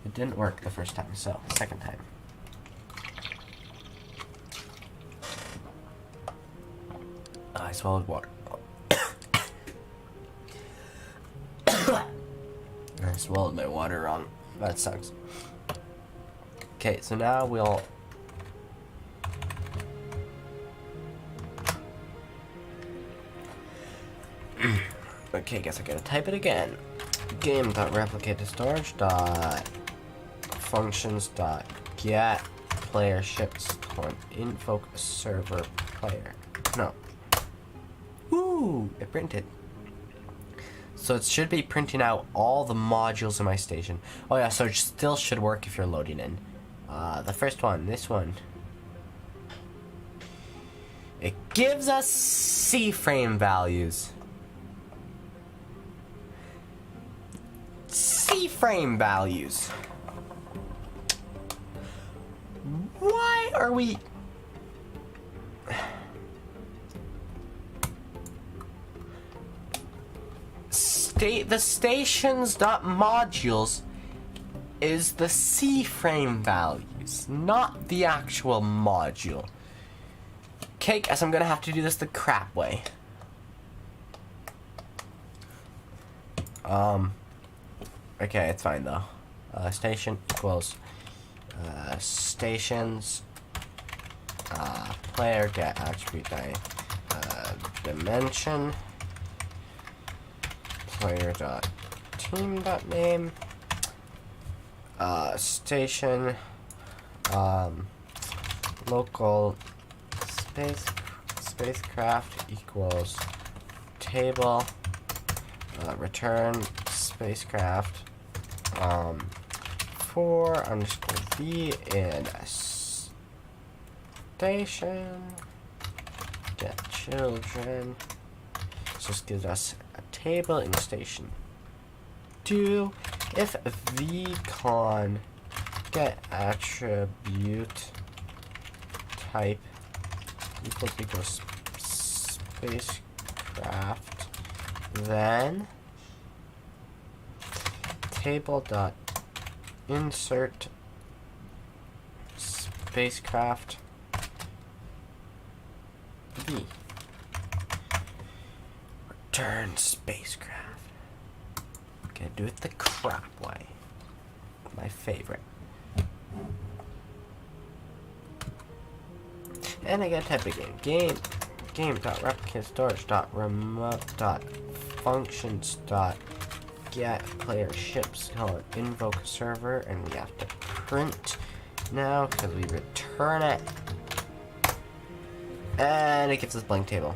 It didn't work the first time, so second time. I swallowed water. I swallowed my water wrong. That sucks. Okay, so now we'll... Okay, guess I gotta type it again. Game.replicate storage dot functions dot get player ships on invoke server player. No. Ooh, it printed. So it should be printing out all the modules in my station. Oh yeah, so it still should work if you're loading in. The first one, this one. It gives us C-frame values. C-frame values. Why are we... The stations.modules is the C-frame values, not the actual module. Okay, guess I'm gonna have to do this the crap way. Okay, it's fine though. Station equals stations player get attribute dimension player dot team dot name station local spacecraft equals table return spacecraft 4 underscore v in a station get children. So this gives us a table in station 2. If vcon get attribute type equals spacecraft, then table dot insert spacecraft v return spacecraft. Okay, do it the crap way. My favorite. And I gotta type again. Game.replicate storage.remote.functions.get player ships invoke server, and we have to print now because we return it. And it gives us blank table.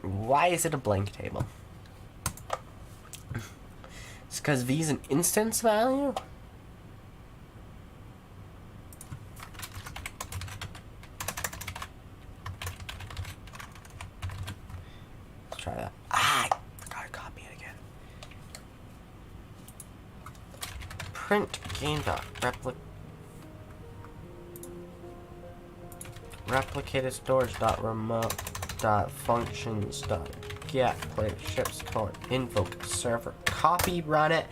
Why is it a blank table? It's because V is an instance value? Let's try that. I gotta copy it again. Print replicated storage.remote.functions.get player ships invoke server copy run it,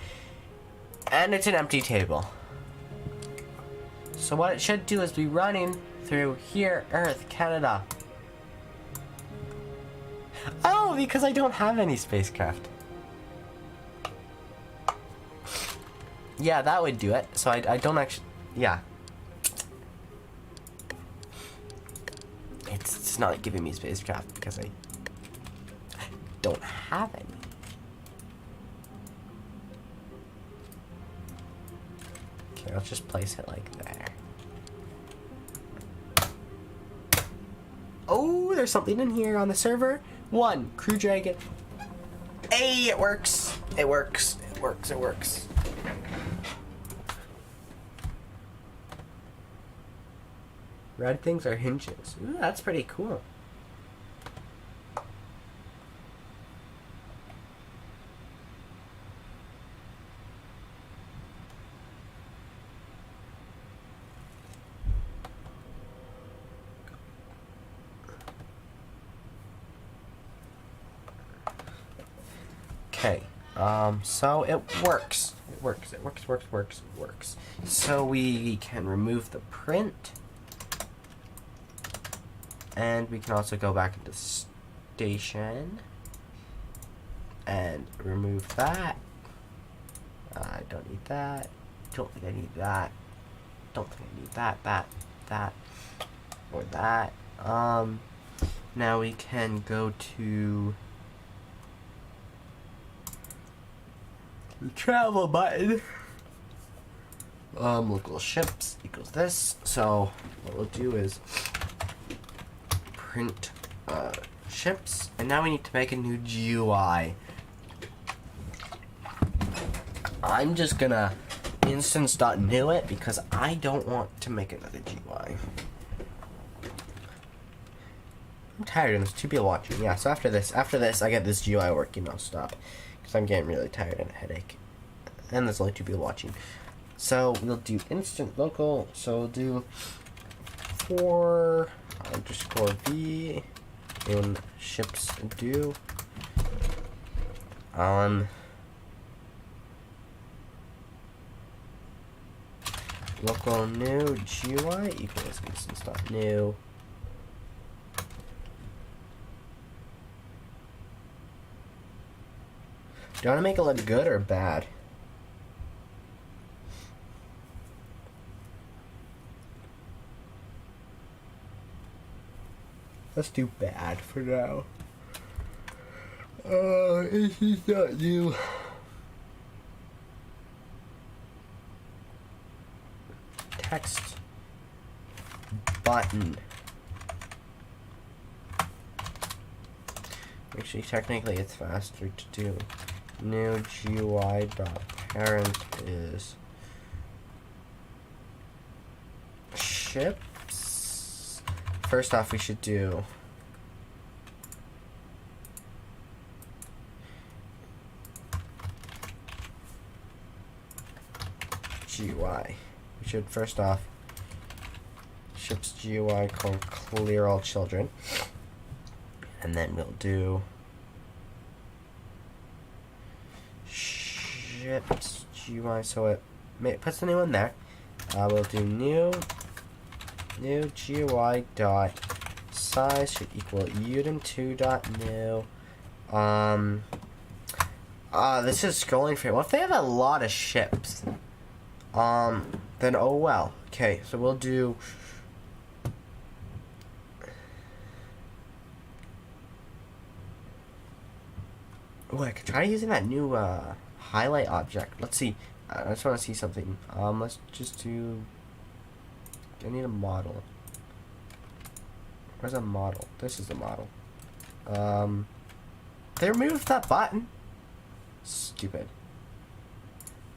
and it's an empty table. So what it should do is be running through here, Earth, Canada. Oh, because I don't have any spacecraft. Yeah, that would do it. So I don't actually, yeah. It's not giving me spacecraft because I don't have any. Okay, let's just place it like there. Oh, there's something in here on the server. 1, Crew Dragon. Hey, it works. It works. It works. It works. Red things are hinges. Ooh, that's pretty cool. Okay, so it works. It works. So we can remove the print. And we can also go back into station and remove that. I don't need that. Don't think I need that. Don't think I need that, or that. Now we can go to the travel button. Local ships equals this. So what we'll do is print ships, and now we need to make a new GUI. I'm just gonna instance.new it because I don't want to make another GUI. I'm tired and there's 2 people watching. Yeah, so after this I get this GUI working, I'll stop because I'm getting really tired and a headache, and there's only 2 people watching. So we'll do instant local. So we'll do 4 underscore v in ships do local new GUI equals instance.new. Do you want to make it look good or bad? Let's do bad for now. This is not new. Text button. Actually, technically, it's faster to do. New GUI dot parent is ships. First off, we should do GUI. We should first off ships GUI called clear all children, and then we'll do ships GUI so it puts the new one there. We'll do new GUI dot size should equal udem2 dot new. This is scrolling for. What if they have a lot of ships? Then oh well. Okay, so we'll do. Oh, I could try using that new highlight object. Let's see. I just want to see something. Let's just do. I need a model. Where's a model? This is the model. They removed that button. Stupid.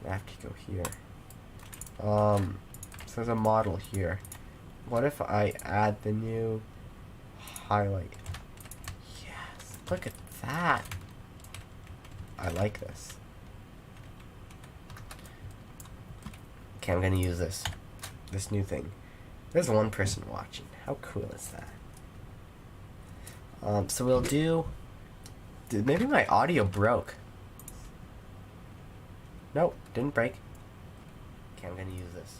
I have to go here. So there's a model here. What if I add the new highlight? Yes, look at that. I like this. Okay, I'm gonna use this new thing. There's one person watching. How cool is that? So we'll do. Dude, maybe my audio broke. Nope, didn't break. Okay, I'm gonna use this.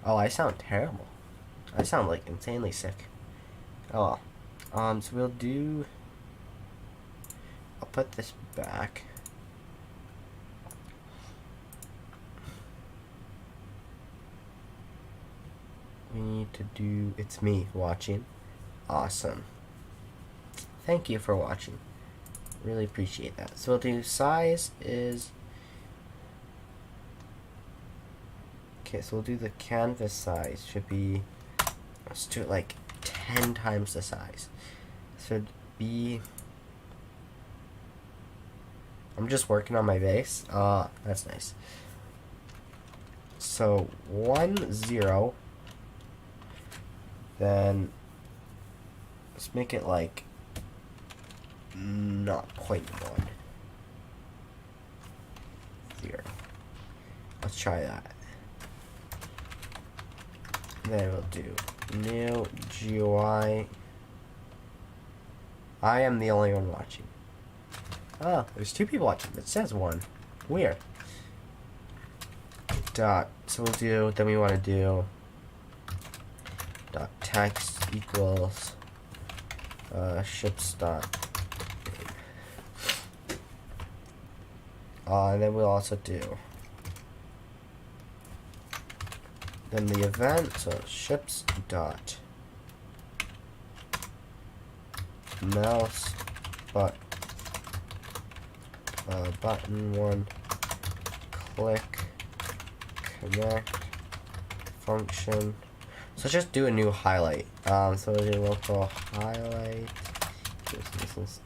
Oh, I sound terrible. I sound like insanely sick. Oh well. So we'll do. I'll put this back. We need to do. It's me watching. Awesome. Thank you for watching. Really appreciate that. So we'll do size is. Okay, so we'll do the canvas size. Should be. Let's do it like 10 times the size. Should be. I'm just working on my base. That's nice. So 1 0. Then let's make it like not 0.1 0. Let's try that. Then we'll do new GUI. I am the only one watching. Oh, there's 2 people watching. It says 1. Weird. Dot. So we'll do. Then we want to do. Dot text equals. Ships dot. And then we'll also do. Then the event, so ships dot mouse button 1 click connect function. So just do a new highlight. So we'll do local highlight. This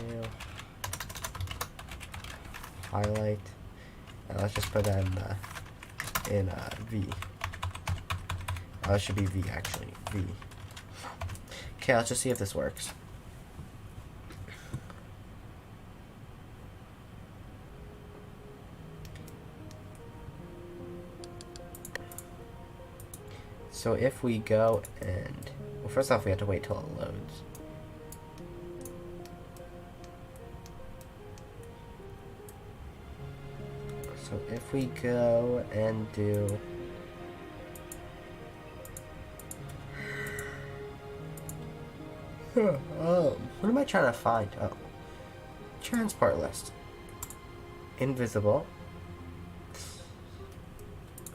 new highlight, and let's just put that in V. It should be V actually. V. Okay, let's just see if this works. So if we go and, well, first off we have to wait till it loads. So if we go and do What am I trying to find? Oh, transport list. Invisible.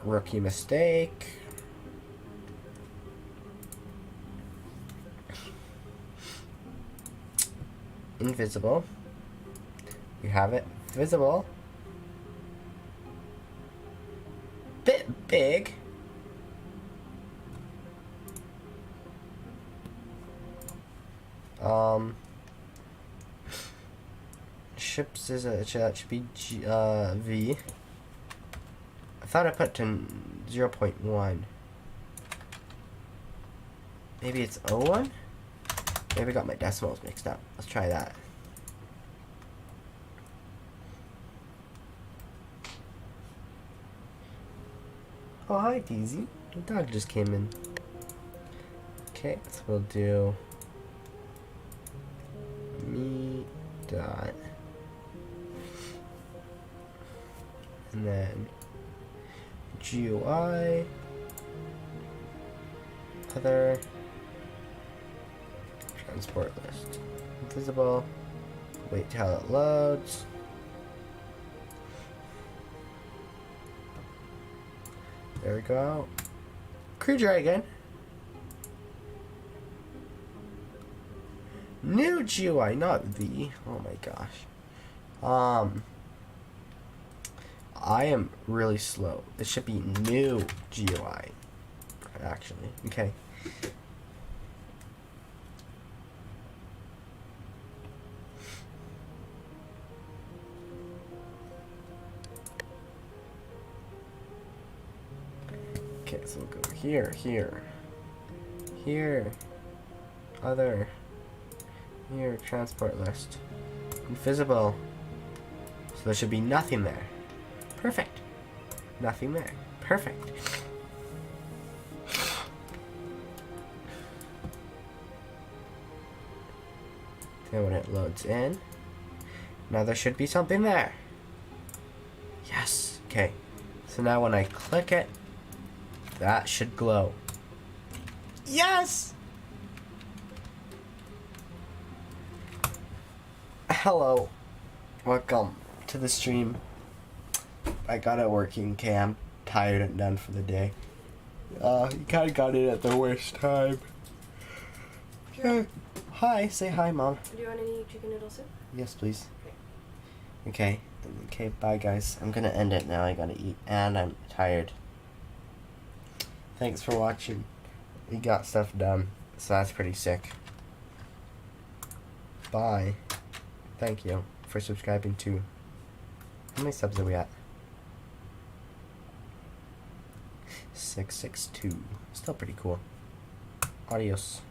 Rookie mistake. Invisible. You have it. Visible. Bit big. Ships is that should be V. I thought I put to 0.1. Maybe it's 0.1? Maybe I got my decimals mixed up. Let's try that. Oh, hi, Daisy. The dog just came in. Okay, so we'll do me dot and then GUI other transport list invisible. Wait till it loads. There we go. Crew Dragon. New GUI, not the. Oh my gosh. I am really slow. It should be new GUI. Actually. Okay. Okay, so we'll go here, here, other, here, transport list, invisible, so there should be nothing there. Perfect. Nothing there. Perfect. Then when it loads in, now there should be something there. Yes. Okay. So now when I click it, that should glow. Yes! Hello. Welcome to the stream. I got it working. Okay, I'm tired and done for the day. You kind of got it at the worst time. Yeah. Hi. Say hi, Mom. Do you want any chicken noodle soup? Yes, please. Okay. Okay, bye, guys. I'm gonna end it now. I gotta eat, and I'm tired. Thanks for watching. We got stuff done, so that's pretty sick. Bye. Thank you for subscribing to... How many subs are we at? 662. Still pretty cool. Adios.